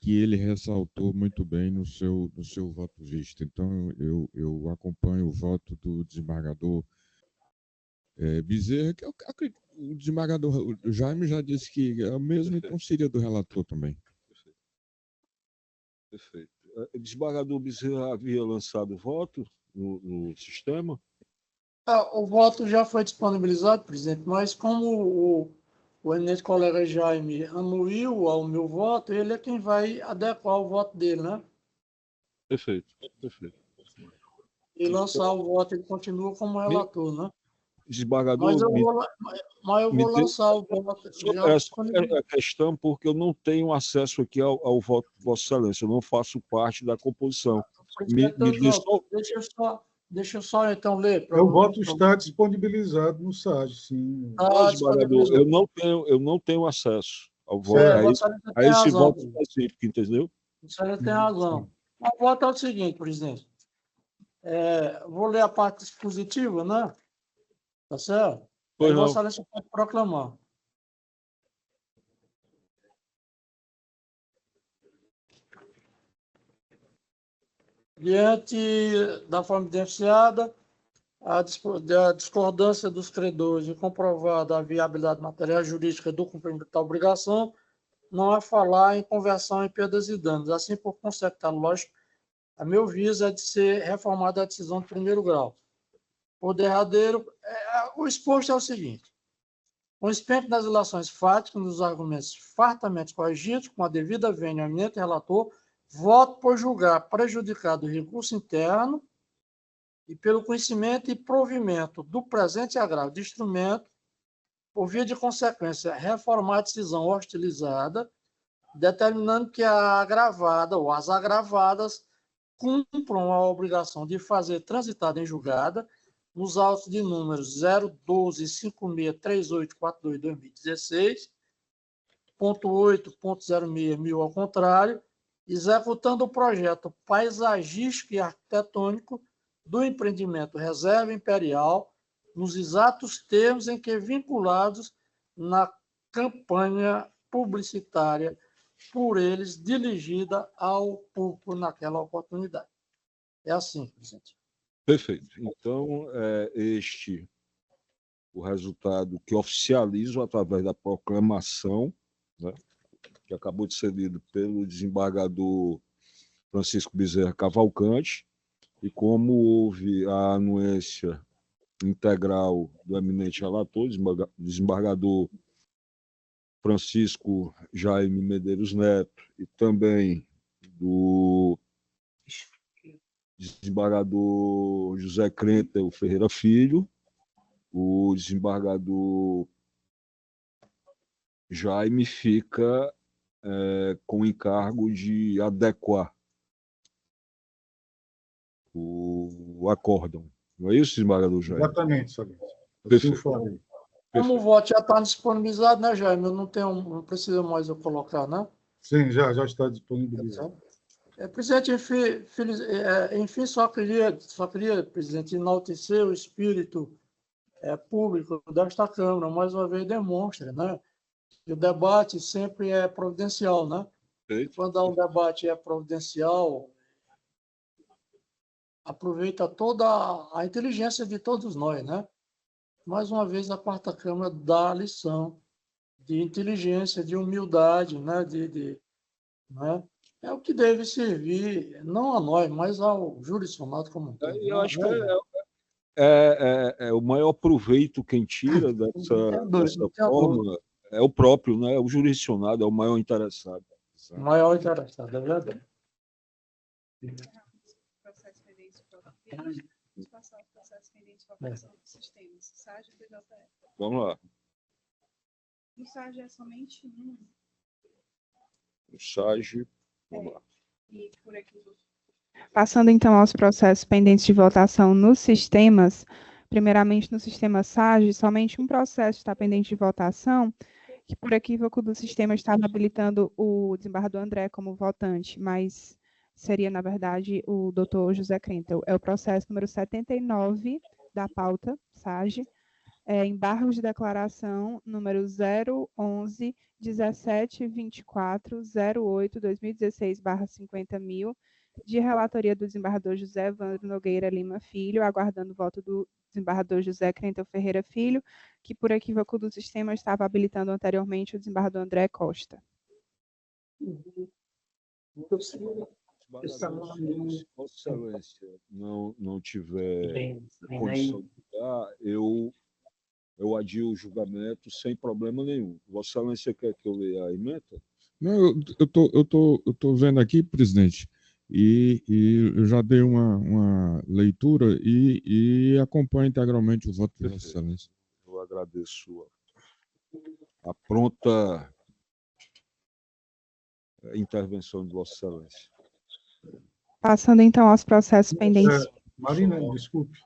que ele ressaltou muito bem no seu voto vista. Então, eu acompanho o voto do desembargador Bezerra, que eu acredito, o desembargador Jaime já disse que é o mesmo, então seria do relator também. Perfeito. O desembargador Bezerra havia lançado voto no sistema? O voto já foi disponibilizado, presidente, mas como o eminente colega Jaime anuiu ao meu voto, ele é quem vai adequar o voto dele, né? Perfeito, perfeito. E lançar o voto, ele continua como relator, né? Desembargador, mas eu vou lançar o voto. É a questão, porque eu não tenho acesso aqui ao voto de Vossa Excelência, eu não faço parte da composição. Deixa eu só então ler. O voto está disponibilizado no SAG, sim. Desembargador, eu não tenho acesso ao voto, a esse voto específico, entendeu? Você tem razão. O voto é o seguinte, presidente. Vou ler a parte dispositiva, né? Tá certo? Pois não. Vossa Excelência pode proclamar. Diante da forma evidenciada, a discordância dos credores e comprovada a viabilidade material e jurídica do cumprimento da obrigação, não é falar em conversão em perdas e danos. Assim, por consequência lógico, a meu viso é de ser reformada a decisão de primeiro grau. Por derradeiro, o exposto é o seguinte: com expenso das ilações fáticas, nos argumentos fartamente corrigidos, com a devida vênia ao eminente relator, voto por julgar prejudicado o recurso interno e pelo conhecimento e provimento do presente agravo de instrumento, por via de consequência, reformar a decisão hostilizada, determinando que a agravada ou as agravadas cumpram a obrigação de fazer transitada em julgada nos autos de números 012563842-2016, ponto 8.06.1000 ao contrário, executando o projeto paisagístico e arquitetônico do empreendimento Reserva Imperial, nos exatos termos em que vinculados na campanha publicitária por eles dirigida ao público naquela oportunidade. É assim, presidente. Perfeito. Então, o resultado que oficializo através da proclamação, né, que acabou de ser lido pelo desembargador Francisco Bezerra Cavalcante, e como houve a anuência integral do eminente relator, desembargador Francisco Jaime Medeiros Neto, e também do desembargador José Crenta Ferreira Filho, o desembargador Jaime fica com o encargo de adequar o acórdão. Não é isso, desembargador Jaime? Exatamente, Sabino. Como o voto já está disponibilizado, né, Jaime? Não precisa mais eu colocar, né? Sim, já está disponibilizado. Presidente, enfim, só queria, presidente, enaltecer o espírito público desta Câmara, mais uma vez demonstra, né? Que o debate sempre é providencial, né? Quando há um debate providencial, aproveita toda a inteligência de todos nós, né? Mais uma vez, a Quarta Câmara dá a lição de inteligência, de humildade, né? Né? É o que deve servir, não a nós, mas ao jurisdicionado como um todo. Eu acho que o maior proveito quem tira dessa forma é o próprio, né? O jurisdicionado é o maior interessado. O maior interessado, é verdade. Processo pendente de vamos passar o processo pendente de votação dos sistemas, SAG e PJE. Vamos lá. No SAG é somente um. O SAG Vamos lá. E por aqui, Passando então aos processos pendentes de votação nos sistemas, primeiramente no sistema SAGE, somente um processo está pendente de votação, que por equívoco do sistema estava habilitando o desembargador André como votante, mas seria, na verdade, o doutor José Krentel. É o processo número 79 da pauta SAGE, embargos de declaração número 011 1724 08 2016/50.000, de relatoria do desembargador José Evandro Nogueira Lima Filho, aguardando o voto do desembargador José Krentel Ferreira Filho, que por equívoco do sistema estava habilitando anteriormente o desembargador André Costa. Se Vossa Excelência não tiver condição de dar, eu adio o julgamento sem problema nenhum. Vossa Excelência quer que eu leia a emenda? Não, eu tô vendo aqui, presidente, e eu já dei uma leitura e acompanho integralmente o voto de Vossa Excelência. Eu agradeço a pronta intervenção de Vossa Excelência. Passando então aos processos pendentes. Marina, desculpe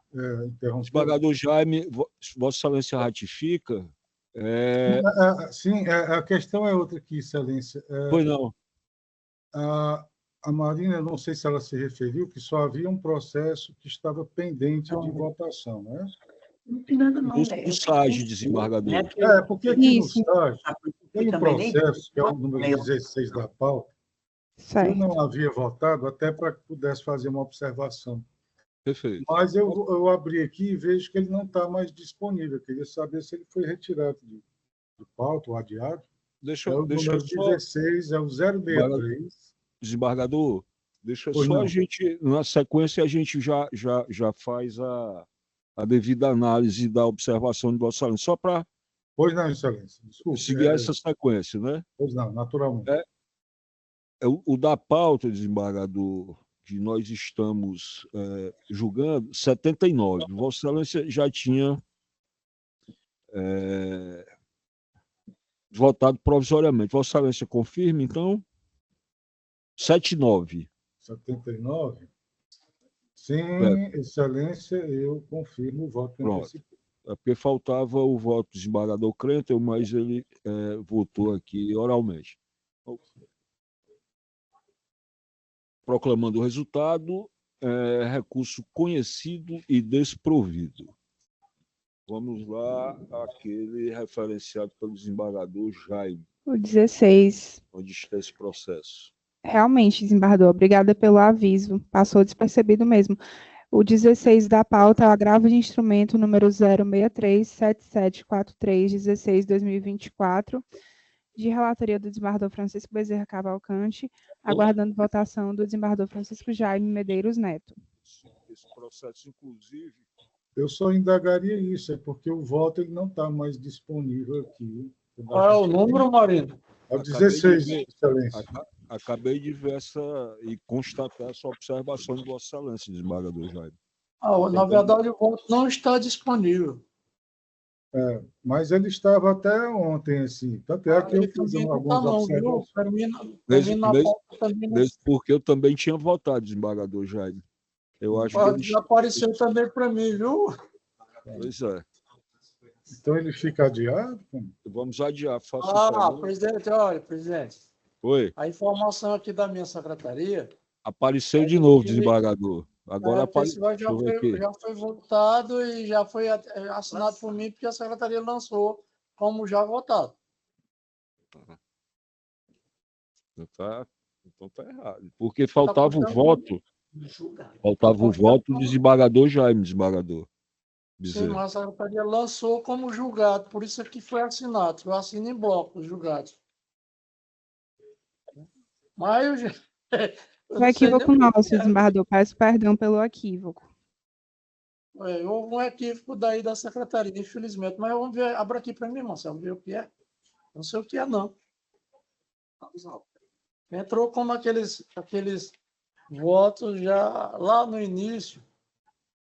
interromper. Desembargador Jaime, Vossa Excelência ratifica? Sim, a questão é outra aqui, Excelência. Pois não. A Marina, não sei se ela se referiu, que só havia um processo que estava pendente de votação, né? Não tem nada não. Do SAGE, desembargador. Porque aqui no Isso. SAGE tem um processo, que é o número 16 da pauta, eu Certo. não havia votado até para que pudesse fazer uma observação. Perfeito. Mas eu abri aqui e vejo que ele não está mais disponível. Eu queria saber se ele foi retirado de pauta ou adiado. Deixa o número só, 16, é o 063. desembargador, deixa Pois só não. a gente, na sequência, a gente já faz a devida análise da observação de Vossa Excelência, só para Pois não, Excelência. Desculpe. seguir essa sequência, né? Pois não, naturalmente. O da pauta, desembargador, que nós estamos julgando, 79. Vossa Excelência já tinha votado provisoriamente. Vossa Excelência confirma, então? 79. 79? Sim, Excelência, eu confirmo o voto que Pronto. antecipou. É porque faltava o voto do desembargador Krentel, mas ele votou aqui oralmente. Proclamando o resultado, recurso conhecido e desprovido. Vamos lá, aquele referenciado pelo desembargador Jaime, O 16. onde está esse processo. Realmente, desembargador, obrigada pelo aviso. Passou despercebido mesmo. O 16 da pauta é o agravo de instrumento número 063774316-2024, de relatoria do desembargador Francisco Bezerra Cavalcante, aguardando votação do desembargador Francisco Jaime Medeiros Neto. Esse processo, inclusive... Eu só indagaria isso, porque o voto ele não está mais disponível aqui. Qual é o número, Marina? É o 16, Excelência. Acabei de ver e constatar essa observação de Vossa Excelência, desembargador Jaime. Na verdade, o voto não está disponível. Mas ele estava até ontem, assim. Tanto é que eu fiz algumas observações. Mesmo porque eu também tinha votado, desembargador Jaime. Eu acho que ele... apareceu também para mim, viu? Pois é. Então ele fica adiado? Vamos adiar. Presidente, olha, presidente. Oi. A informação aqui da minha secretaria... Apareceu de novo, desembargador. Agora apareceu. Já foi votado e já foi assinado por mim, porque a secretaria lançou como já votado. Então tá errado. Porque faltava o voto. Faltava o voto do desembargador Jaime, desembargador. Sim, mas a secretaria lançou como julgado, por isso aqui foi assinado. Eu assino em bloco os julgados. Mas O equívoco nosso, desembargador. Peço perdão pelo equívoco. Houve um equívoco daí da secretaria, infelizmente. Mas vamos ver, abra aqui para mim, Marcelo, ver o que é. Não sei o que é, não. Entrou como aqueles votos já lá no início.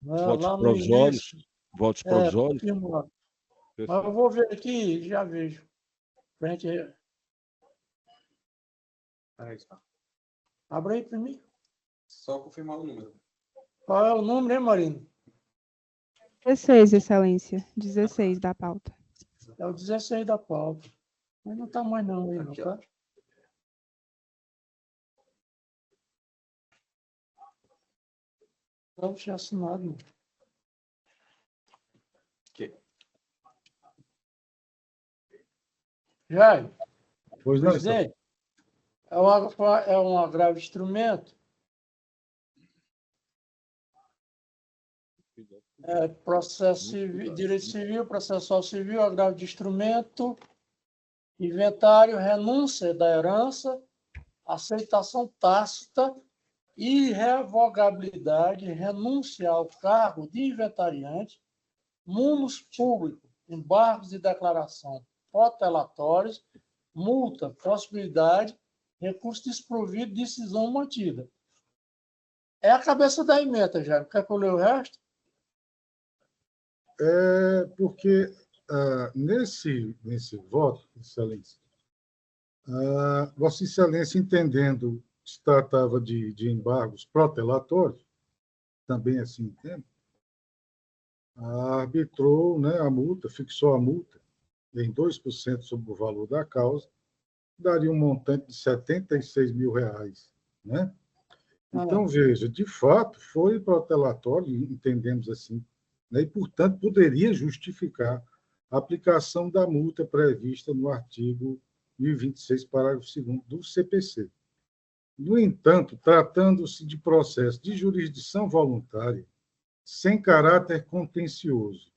Votos lá no provisórios. início. Votos provisórios. Mas eu vou ver aqui e já vejo. Frente. Abre aí para mim. Só confirmar o número. Qual é o número, hein, Marina? 16, Excelência. 16 da pauta. É o 16 da pauta. Mas não está mais não, aí, não, Aqui, tá? Não tinha assinado, não. Aqui. Jair, Pois não, presidente, é um agravo de instrumento. Processo civil, direito civil, processual civil, agravo de instrumento, inventário, renúncia da herança, aceitação tácita, irrevogabilidade, renúncia ao cargo de inventariante, munus público, embargos de declaração protelatórios, multa, possibilidade, recurso desprovido, decisão mantida. É a cabeça da emenda, já. Quer que eu leia o resto? É porque nesse voto, Excelência, Vossa Excelência, entendendo que se tratava de embargos protelatórios, também assim entendo, arbitrou, né, a multa, fixou a multa em 2% sobre o valor da causa, daria um montante de R$ 76 mil, né? Então, veja, de fato, foi protelatório, entendemos assim, né? E, portanto, poderia justificar a aplicação da multa prevista no artigo 1026, parágrafo 2º do CPC. No entanto, tratando-se de processo de jurisdição voluntária, sem caráter contencioso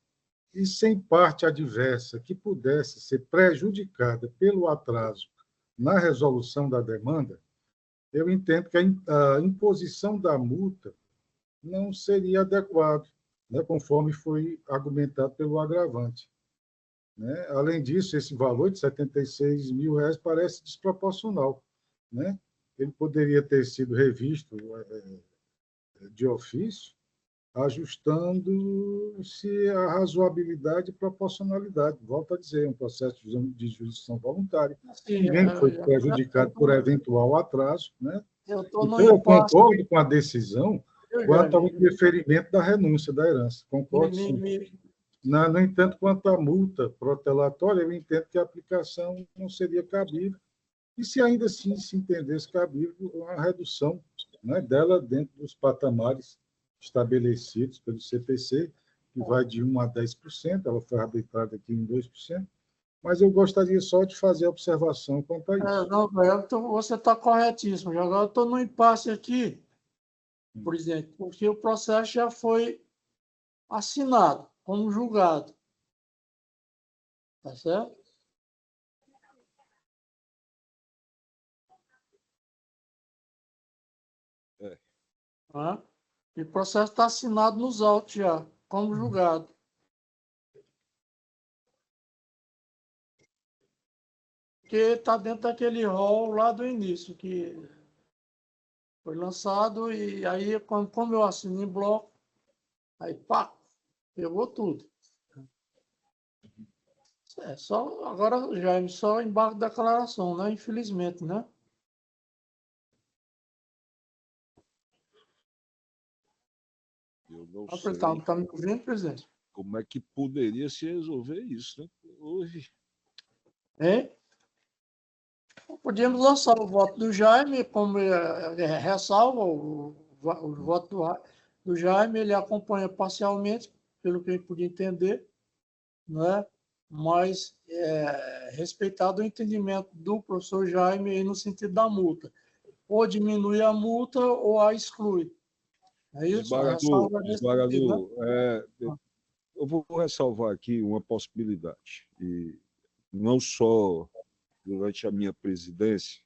e sem parte adversa que pudesse ser prejudicada pelo atraso na resolução da demanda, eu entendo que a imposição da multa não seria adequado, né, conforme foi argumentado pelo agravante. Né? Além disso, esse valor de R$ 76 mil parece desproporcional. Né? Ele poderia ter sido revisto de ofício, ajustando-se a razoabilidade e proporcionalidade. Volto a dizer, um processo de jurisdição voluntária. Ninguém foi prejudicado por eventual atraso. Né? Então, eu concordo com a decisão quanto ao indeferimento da renúncia da herança. Concordo, sim. No entanto, quanto à multa protelatória, eu entendo que a aplicação não seria cabível. E se ainda assim se entendesse cabível, a redução, né, dela dentro dos patamares estabelecidos pelo CPC, que vai de 1% a 10%, ela foi arbitrada aqui em 2%, mas eu gostaria só de fazer a observação quanto a isso. Não, então você está corretíssimo. Agora eu estou no impasse aqui, presidente, porque o processo já foi assinado como julgado. Tá certo? E o processo está assinado nos autos já, como julgado. Porque está dentro daquele rol lá do início, que foi lançado, e aí, como eu assino em bloco, aí, pá, pegou tudo. Só, agora, Jaime, só embargo de declaração, né? Infelizmente, né? Eu não Tá, sei tá me ouvindo, presidente? como é que poderia se resolver isso, né? Hoje. Hein? Podíamos lançar o voto do Jaime, como ressalva o voto do Jaime, ele acompanha parcialmente, pelo que eu pude entender, né? Mas respeitado o entendimento do professor Jaime aí no sentido da multa. Ou diminui a multa ou a exclui. É isso? Desembargador, eu vou ressalvar aqui uma possibilidade. E não só durante a minha presidência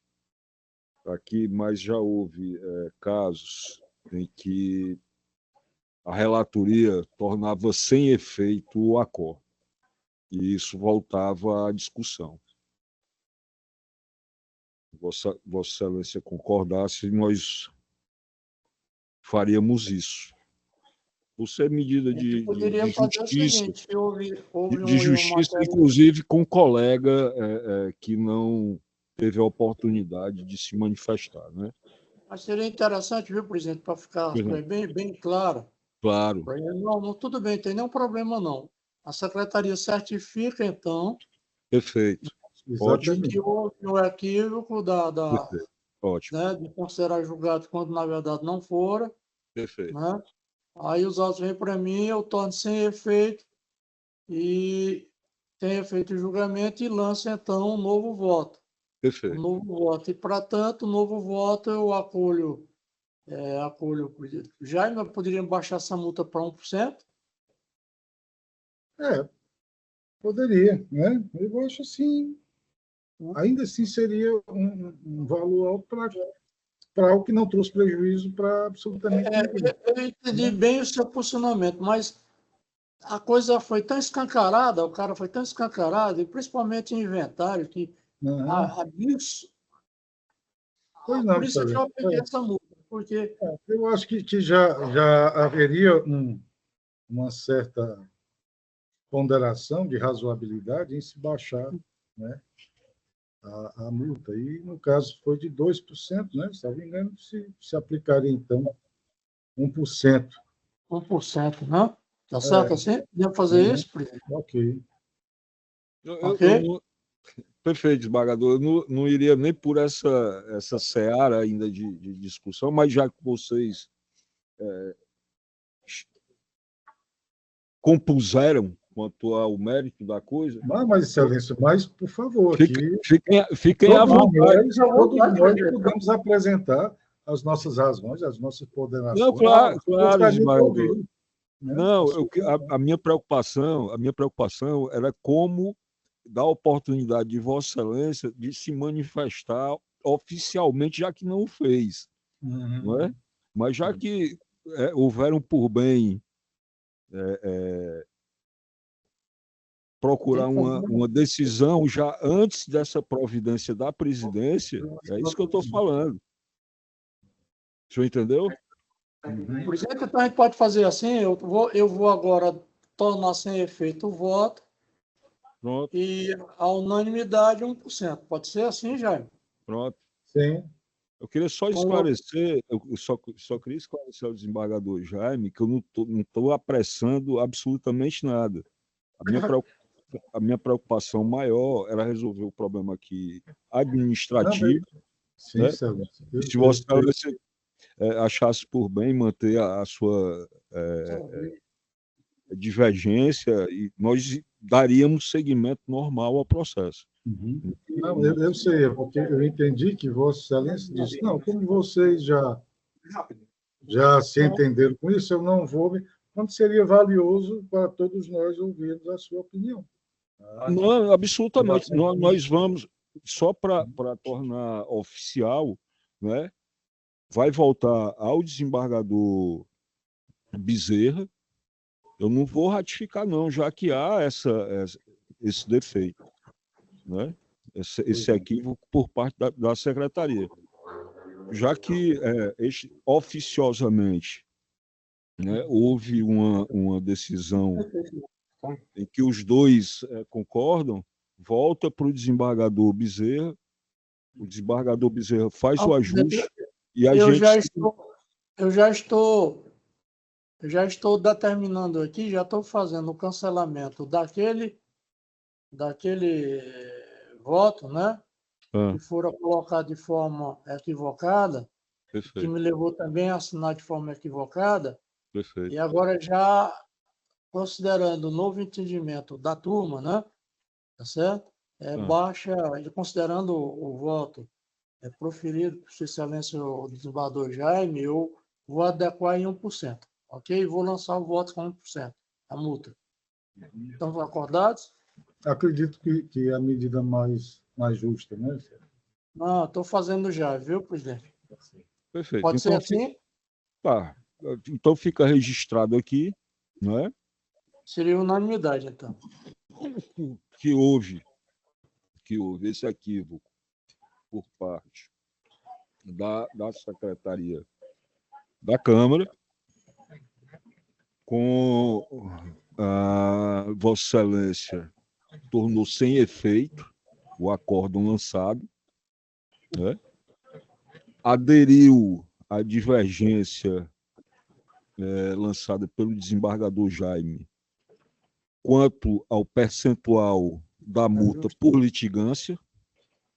aqui, mas já houve casos em que a relatoria tornava sem efeito o acordo. E isso voltava à discussão. Vossa Excelência concordasse, nós faríamos isso. Por ser medida de justiça, de justiça, inclusive com um colega que não teve a oportunidade de se manifestar, né? Mas seria interessante, viu, presidente, para ficar as coisas bem claras. Claro. Não, tudo bem, tem nenhum problema, não. A secretaria certifica, então, Perfeito. de Ótimo. que houve um equívoco Perfeito. Ótimo. né, de considerar julgado quando, na verdade, não fora. Perfeito. Né? Aí os autos vêm para mim, eu torno sem efeito e tem efeito de julgamento e lanço, então, um novo voto. Perfeito. Um novo voto. E, para tanto, o novo voto eu acolho. Já poderia baixar essa multa para 1%? Poderia, né? Eu acho assim, ainda assim seria um valor alto para algo que não trouxe prejuízo para absolutamente ninguém. Eu entendi bem o seu posicionamento, mas a coisa foi tão escancarada, o cara foi tão escancarado, e principalmente em inventário, que Pois não, por isso que eu peguei essa multa. Porque... Eu acho que já haveria uma certa ponderação de razoabilidade em se baixar, né, a multa. E, no caso, foi de 2%, né? Se não me engano, se aplicaria, então, 1%. 1%, né? Tá certo assim? Devo fazer isso, presidente? Ok. Perfeito, desembargador. Eu não iria nem por essa seara ainda de discussão, mas já que vocês compuseram quanto ao mérito da coisa... Mas, Excelência, por favor, fiquem à vontade. Todos nós podemos apresentar as nossas razões, as nossas ponderações. Não, claro, desembargador. Né? Não, a minha preocupação era como dar oportunidade de Vossa Excelência de se manifestar oficialmente, já que não o fez. Não é? Mas já que houveram por bem procurar uma decisão já antes dessa providência da presidência, é isso que eu estou falando. O senhor entendeu? Presidente, então a gente pode fazer assim, eu vou agora tornar sem efeito o voto. Pronto. E a unanimidade 1%. Pode ser assim, Jaime? Pronto. Sim. Eu queria só esclarecer, eu só queria esclarecer ao desembargador Jaime que eu não estou apressando absolutamente nada. A minha preocupação maior era resolver o problema aqui administrativo. Sim, né? Se Vossa Excelência achasse por bem manter a sua divergência, e nós daríamos seguimento normal ao processo. Não, eu sei, porque eu entendi que Vossa Excelência disse, não, como vocês já se entenderam com isso, eu não vou... Quando seria valioso para todos nós ouvirmos a sua opinião. Não, absolutamente. Nós vamos, só para tornar oficial, né, vai voltar ao desembargador Bezerra. Eu não vou ratificar, não, já que há esse defeito, né? Esse equívoco por parte da secretaria. Já que oficiosamente, né, houve uma decisão em que os dois concordam, volta para o desembargador Bezerra, o desembargador Bezerra faz o ajuste e a gente... Eu já estou determinando aqui, já estou fazendo o cancelamento daquele voto, né? Que fora colocado de forma equivocada, Perfeito. que me levou também a assinar de forma equivocada. Perfeito. E agora já considerando o novo entendimento da turma, né? Tá certo? Baixa, considerando o voto proferido por Sua Excelência o desembargador Jaime, eu vou adequar em 1%. Ok? Vou lançar o voto com 1%, a multa. Estão acordados? Acredito que é a medida mais justa, né? Não, estou fazendo já, viu, presidente? Perfeito. Pode ser assim? Tá. Então fica registrado aqui, não é? Seria unanimidade, então. Que houve esse equívoco por parte da Secretaria da Câmara, com a Vossa Excelência tornou sem efeito o acórdão lançado, né? aderiu à divergência lançada pelo desembargador Jaime quanto ao percentual da multa por litigância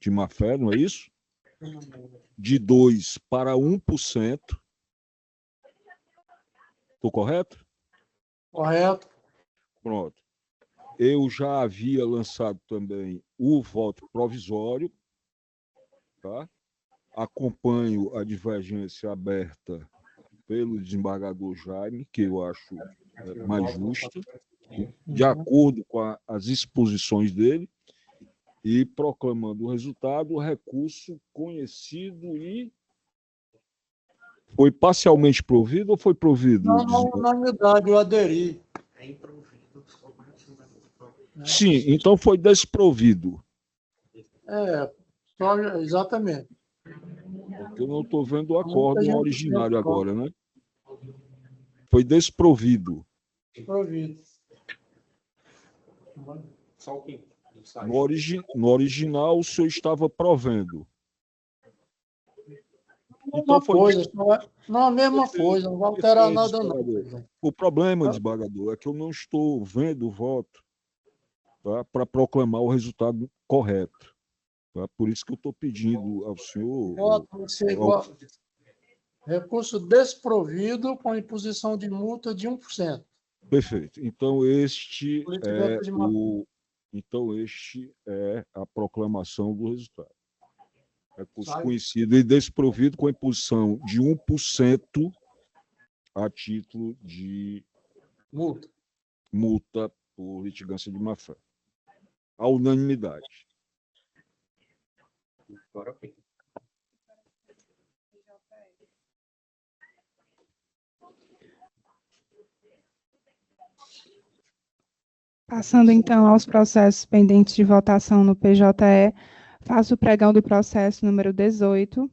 de má-fé, não é isso? De 2% para 1%. Estou correto? Correto. Pronto. Eu já havia lançado também o voto provisório, tá? Acompanho a divergência aberta pelo desembargador Jaime, que eu acho mais justa, de acordo com as exposições dele, e proclamando o resultado, o recurso conhecido e foi parcialmente provido ou foi provido? Não, na unanimidade, eu aderi. Sim, então foi desprovido. Exatamente. Porque eu não estou vendo o acórdão originário agora, né? Foi desprovido. Desprovido. Só o que? No original, o senhor estava provendo. Então foi não, a mesma coisa, não vai alterar nada, não. O problema, desembargador, é que eu não estou vendo o voto, tá, para proclamar o resultado correto. Tá? Por isso que eu estou pedindo ao senhor. Voto vai ser igual. Recurso desprovido com imposição de multa de 1%. Perfeito. Então, este é a proclamação do resultado. Recurso conhecido e desprovido com imposição de 1% a título de multa por litigância de má-fé. A unanimidade. Agora, ok. Passando, então, aos processos pendentes de votação no PJE, faço o pregão do processo número 18,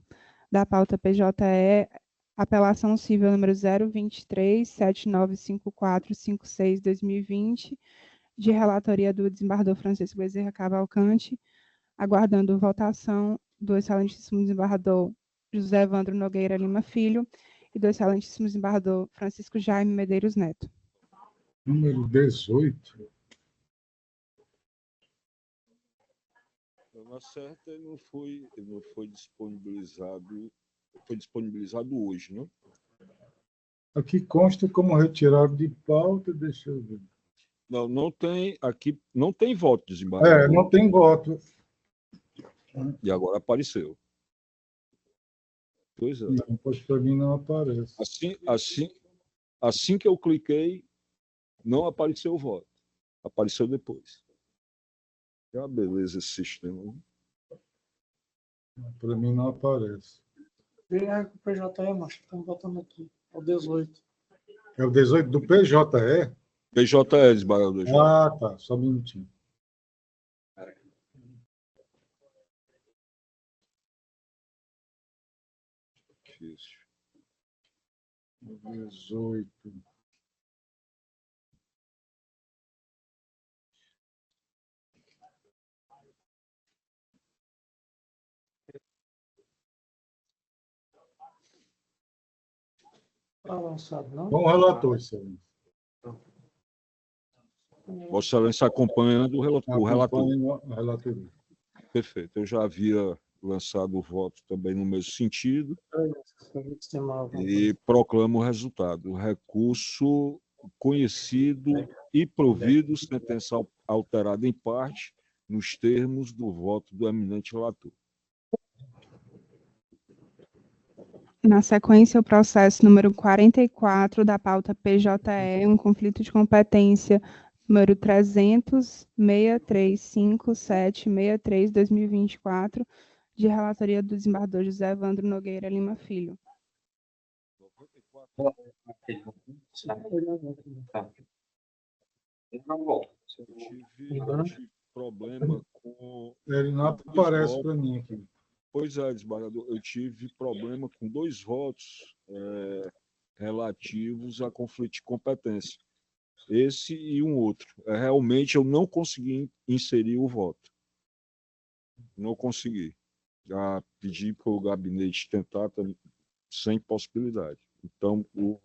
da pauta PJE, apelação civil número 023-795456-2020, de relatoria do desembargador Francisco Bezerra Cavalcante, aguardando votação do excelentíssimo desembargador José Evandro Nogueira Lima Filho e do excelentíssimo desembargador Francisco Jaime Medeiros Neto. Número 18. Na certa, ele não foi disponibilizado, foi disponibilizado hoje, né? Aqui consta como retirado de pauta, deixa eu ver. Não tem aqui, não tem voto, desembargador. Não tem voto. E agora apareceu. Pois é. Não, pois para mim não aparece. Assim que eu cliquei, não apareceu o voto. Apareceu depois. É uma beleza esse sistema. Para mim não aparece. É o PJE, mas estamos votando aqui. É o 18. É o 18 do PJE? PJE, desembargador. Ah, tá. Só um minutinho. Difícil. 18. Avançado, não? Bom relator, excelência. Vossa Excelência acompanhando o relator. Relatoria. Perfeito. Eu já havia lançado o voto também no mesmo sentido e proclamo o resultado. O recurso conhecido e provido, sentença alterada em parte, nos termos do voto do eminente relator. Na sequência, o processo número 44 da pauta PJE, um conflito de competência número 300-635-763-2024, de relatoria do desembargador José Evandro Nogueira Lima Filho. Eu tive problema com... Ele não aparece para mim aqui. Pois é, desembargador, eu tive problema com 2 votos relativos a conflito de competência. Esse e um outro. Realmente eu não consegui inserir o voto. Não consegui. a pedir para o gabinete tentar sem possibilidade. Então, o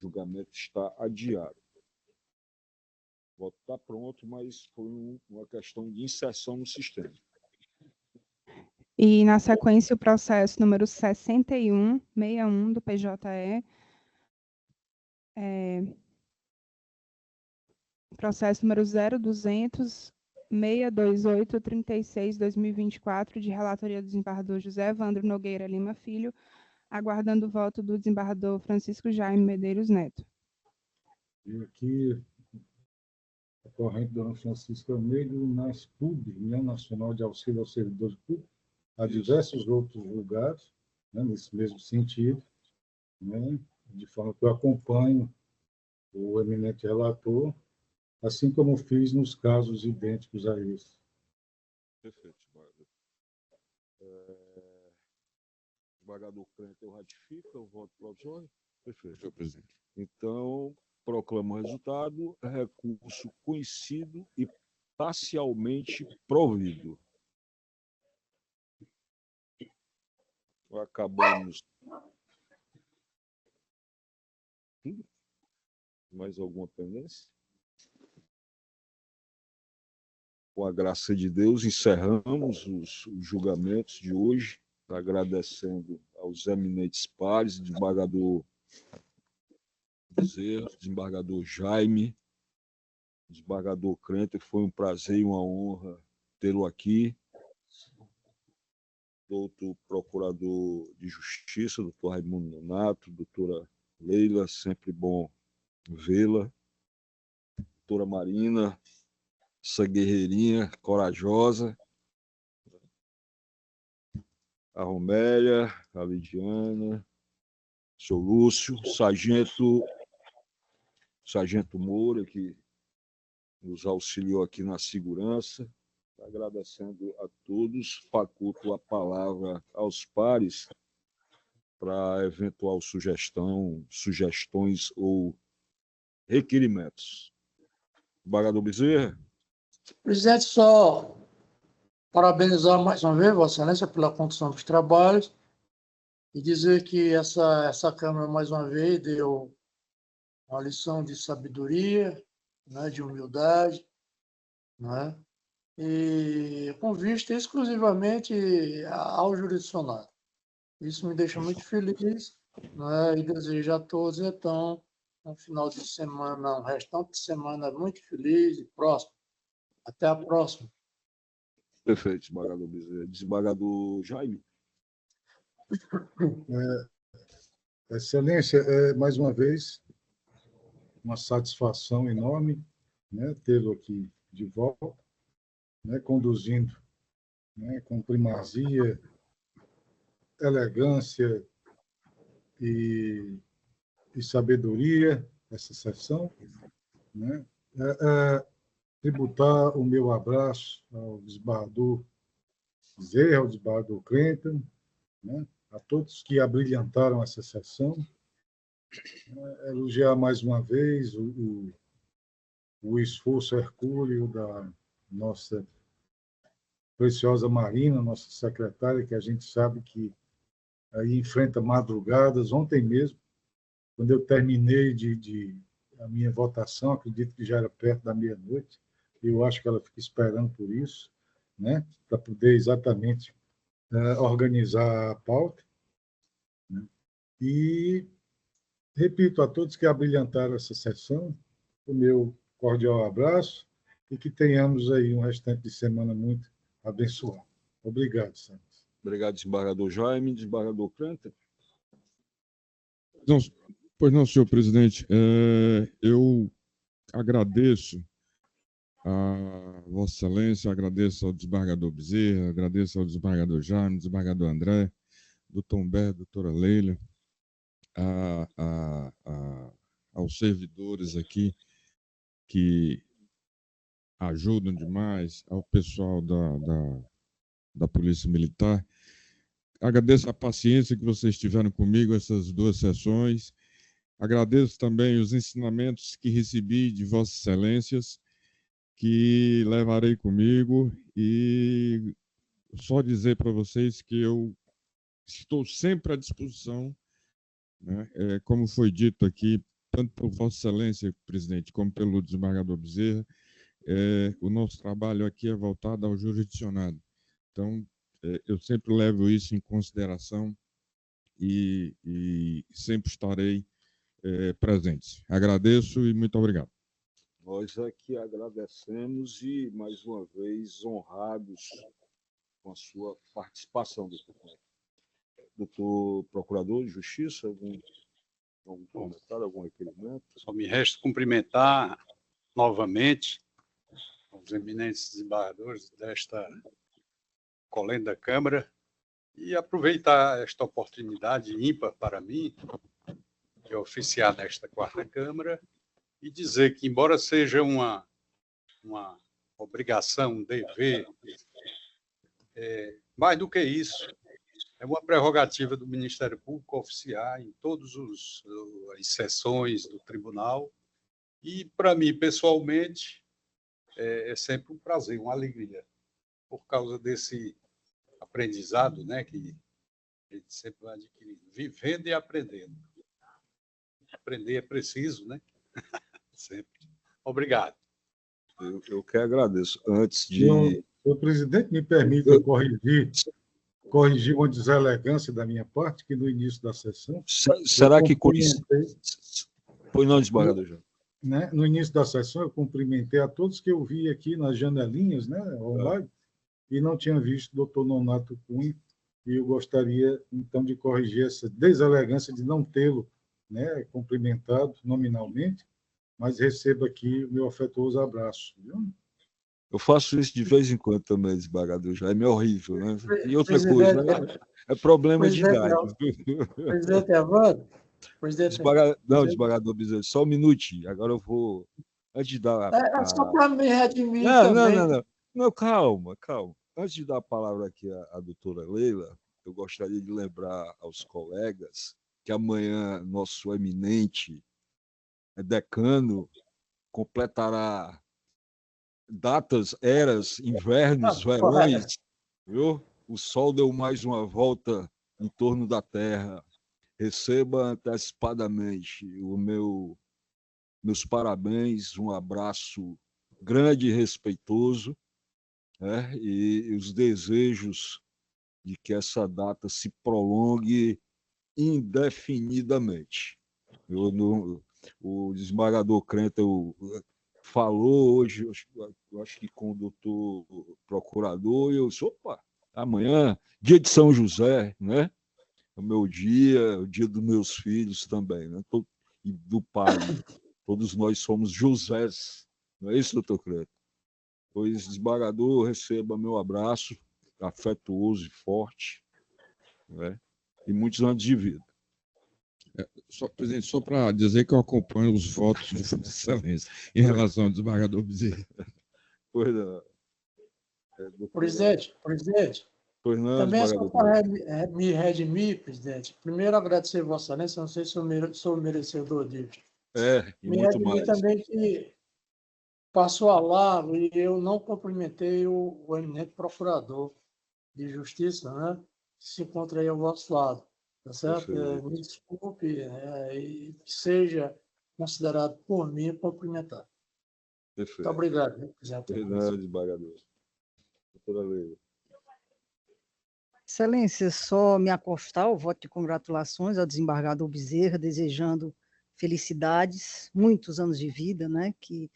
julgamento está adiado. O voto está pronto, mas foi uma questão de inserção no sistema. E, na sequência, o processo número 6161 do PJE, processo número 0200-628-36-2024, de relatoria do desembargador José Evandro Nogueira Lima Filho, aguardando o voto do desembargador Francisco Jaime Medeiros Neto. E aqui, a corrente Dona Francisca Almeida, NASPUB, União Nacional de Auxílio aos Servidores Públicos, há diversos outros lugares, né, nesse mesmo sentido, né, de forma que eu acompanho o eminente relator, assim como fiz nos casos idênticos a esse. Perfeito, desembargador. Desembargador Crenton ratifica o voto provisório? Perfeito. Senhor presidente. Então, proclamo o resultado, recurso conhecido e parcialmente provido. Acabamos. Mais alguma pendência? Com a graça de Deus, encerramos os julgamentos de hoje, agradecendo aos eminentes pares, desembargador Bezerra, desembargador Jaime, desembargador Crenton, foi um prazer e uma honra tê-lo aqui. Doutor Procurador de Justiça, doutor Raimundo Nonato, doutora Leila, sempre bom vê-la. Doutora Marina, essa guerreirinha corajosa. A Romélia, a Lidiana, seu Lúcio, Sargento Moura, que nos auxiliou aqui na segurança. Agradecendo a todos, faculto a palavra aos pares para eventual sugestões ou requerimentos. Desembargador Bezerra. Presidente, só parabenizar mais uma vez Vossa Excelência pela condução dos trabalhos e dizer que essa Câmara, mais uma vez, deu uma lição de sabedoria, né, de humildade, né, e com vista exclusivamente ao jurisdicionário. Isso me deixa muito feliz, né, e desejo a todos, então, um final de semana, um restante de semana muito feliz e próximo. Até a próxima. Perfeito, desembargador Bezerra. Desembargador Jaime. Excelência, mais uma vez, uma satisfação enorme, né, tê-lo aqui de volta, né, conduzindo, né, com primazia, elegância e sabedoria essa sessão, né? Tributar o meu abraço ao desembargador Bezerra, ao desembargador Crenton, né, a todos que abrilhantaram essa sessão, elogiar mais uma vez o esforço hercúleo da nossa preciosa Marina, nossa secretária, que a gente sabe que aí enfrenta madrugadas. Ontem mesmo, quando eu terminei a minha votação, acredito que já era perto da meia-noite, eu acho que ela fica esperando por isso, né, para poder exatamente organizar a pauta, né? E repito a todos que abrilhantaram essa sessão, o meu cordial abraço e que tenhamos aí um restante de semana muito abençoado. Obrigado, Santos. Obrigado, desembargador Jaime. Desembargador Crenton. Não, pois não, senhor presidente. Eu agradeço a Vossa Excelência, agradeço ao desembargador Bezerra, agradeço ao desembargador Jaime, desembargador André, doutor Humberto, doutora Leila, aos servidores aqui que ajudam demais, ao pessoal da Polícia Militar. Agradeço a paciência que vocês tiveram comigo essas duas sessões. Agradeço também os ensinamentos que recebi de Vossas Excelências, que levarei comigo, e só dizer para vocês que eu estou sempre à disposição, né? Como foi dito aqui, tanto por Vossa Excelência, presidente, como pelo desembargador Bezerra, o nosso trabalho aqui é voltado ao jurisdicionado. Então, eu sempre levo isso em consideração e sempre estarei presente. Agradeço e muito obrigado. Nós aqui agradecemos e, mais uma vez, honrados com a sua participação, doutor Procurador de Justiça, algum comentário, algum requerimento? Só me resta cumprimentar novamente os eminentes desembargadores desta colenda Câmara e aproveitar esta oportunidade ímpar para mim de oficiar nesta quarta Câmara e dizer que, embora seja uma obrigação, um dever, mais do que isso, é uma prerrogativa do Ministério Público oficiar em todas as sessões do tribunal e, para mim, pessoalmente, é sempre um prazer, uma alegria, por causa desse aprendizado, né, que a gente sempre vai adquirindo, vivendo e aprendendo. Aprender é preciso, né? Sempre. Obrigado. Eu que agradeço. Antes de... O presidente me permite corrigir uma deselegância da minha parte, que no início da sessão... Será que... Pois não, desembargador João. Né? No início da sessão, eu cumprimentei a todos que eu vi aqui nas janelinhas, né, online, e não tinha visto o doutor Nonato Cunha, e eu gostaria, então, de corrigir essa deselegância de não tê-lo, né, cumprimentado nominalmente, mas receba aqui o meu afetuoso abraço. Viu? Eu faço isso de vez em quando também, desembargador João, é meio horrível, né? E outra coisa, né? É problema de idade. Presidente Evandro, desembargador Bezerra, só um minutinho, agora eu vou... Antes de dar... É só para me redimir também. Não, calma. Antes de dar a palavra aqui à doutora Leila, eu gostaria de lembrar aos colegas que amanhã nosso eminente decano completará datas, eras, invernos, verões, viu? O Sol deu mais uma volta em torno da Terra. Receba antecipadamente meus parabéns, um abraço grande e respeitoso, né? E os desejos de que essa data se prolongue indefinidamente. O desembargador Crenta falou hoje, eu acho que com o doutor procurador, e eu disse, opa, amanhã, dia de São José, né? O meu dia, o dia dos meus filhos também, né? E do pai. Todos nós somos Josés, não é isso, doutor Crenta? Pois, desembargador, receba meu abraço afetuoso e forte, né? E muitos anos de vida. Presidente, só para dizer que eu acompanho os votos de Vossa Excelência em relação ao desembargador Bezerra. Pois não. Presidente, pois não, também só para me redimir, presidente, primeiro agradecer a Vossa Excelência, não sei se eu sou merecedor disso. E muito mais. Também que passou a largo e eu não cumprimentei o eminente procurador de Justiça, né, que se encontra aí ao vosso lado. Tá certo? Me desculpe, e que seja considerado por mim cumprimentado. Perfeito. Muito obrigado, presidente. Desembargador. Doutora Leila. Excelência, só me acostar ao voto de congratulações ao desembargador Bezerra, desejando felicidades, muitos anos de vida, né? Que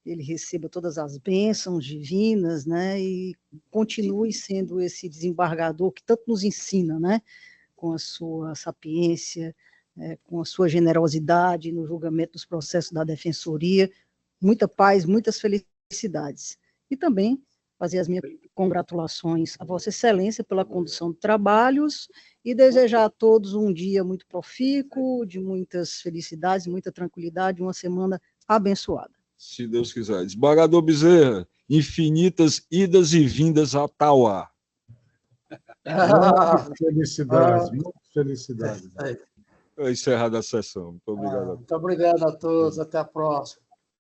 ele receba todas as bênçãos divinas, né? E continue sendo esse desembargador que tanto nos ensina, né? Com a sua sapiência, com a sua generosidade no julgamento dos processos da Defensoria. Muita paz, muitas felicidades. E também fazer as minhas congratulações a Vossa Excelência pela condução de trabalhos e desejar a todos um dia muito profícuo, de muitas felicidades, muita tranquilidade, uma semana abençoada. Se Deus quiser. Desembargador Bezerra, infinitas idas e vindas a Tauá. Muita felicidade. Encerrada a sessão. Muito obrigado. Muito obrigado a todos. Até a próxima.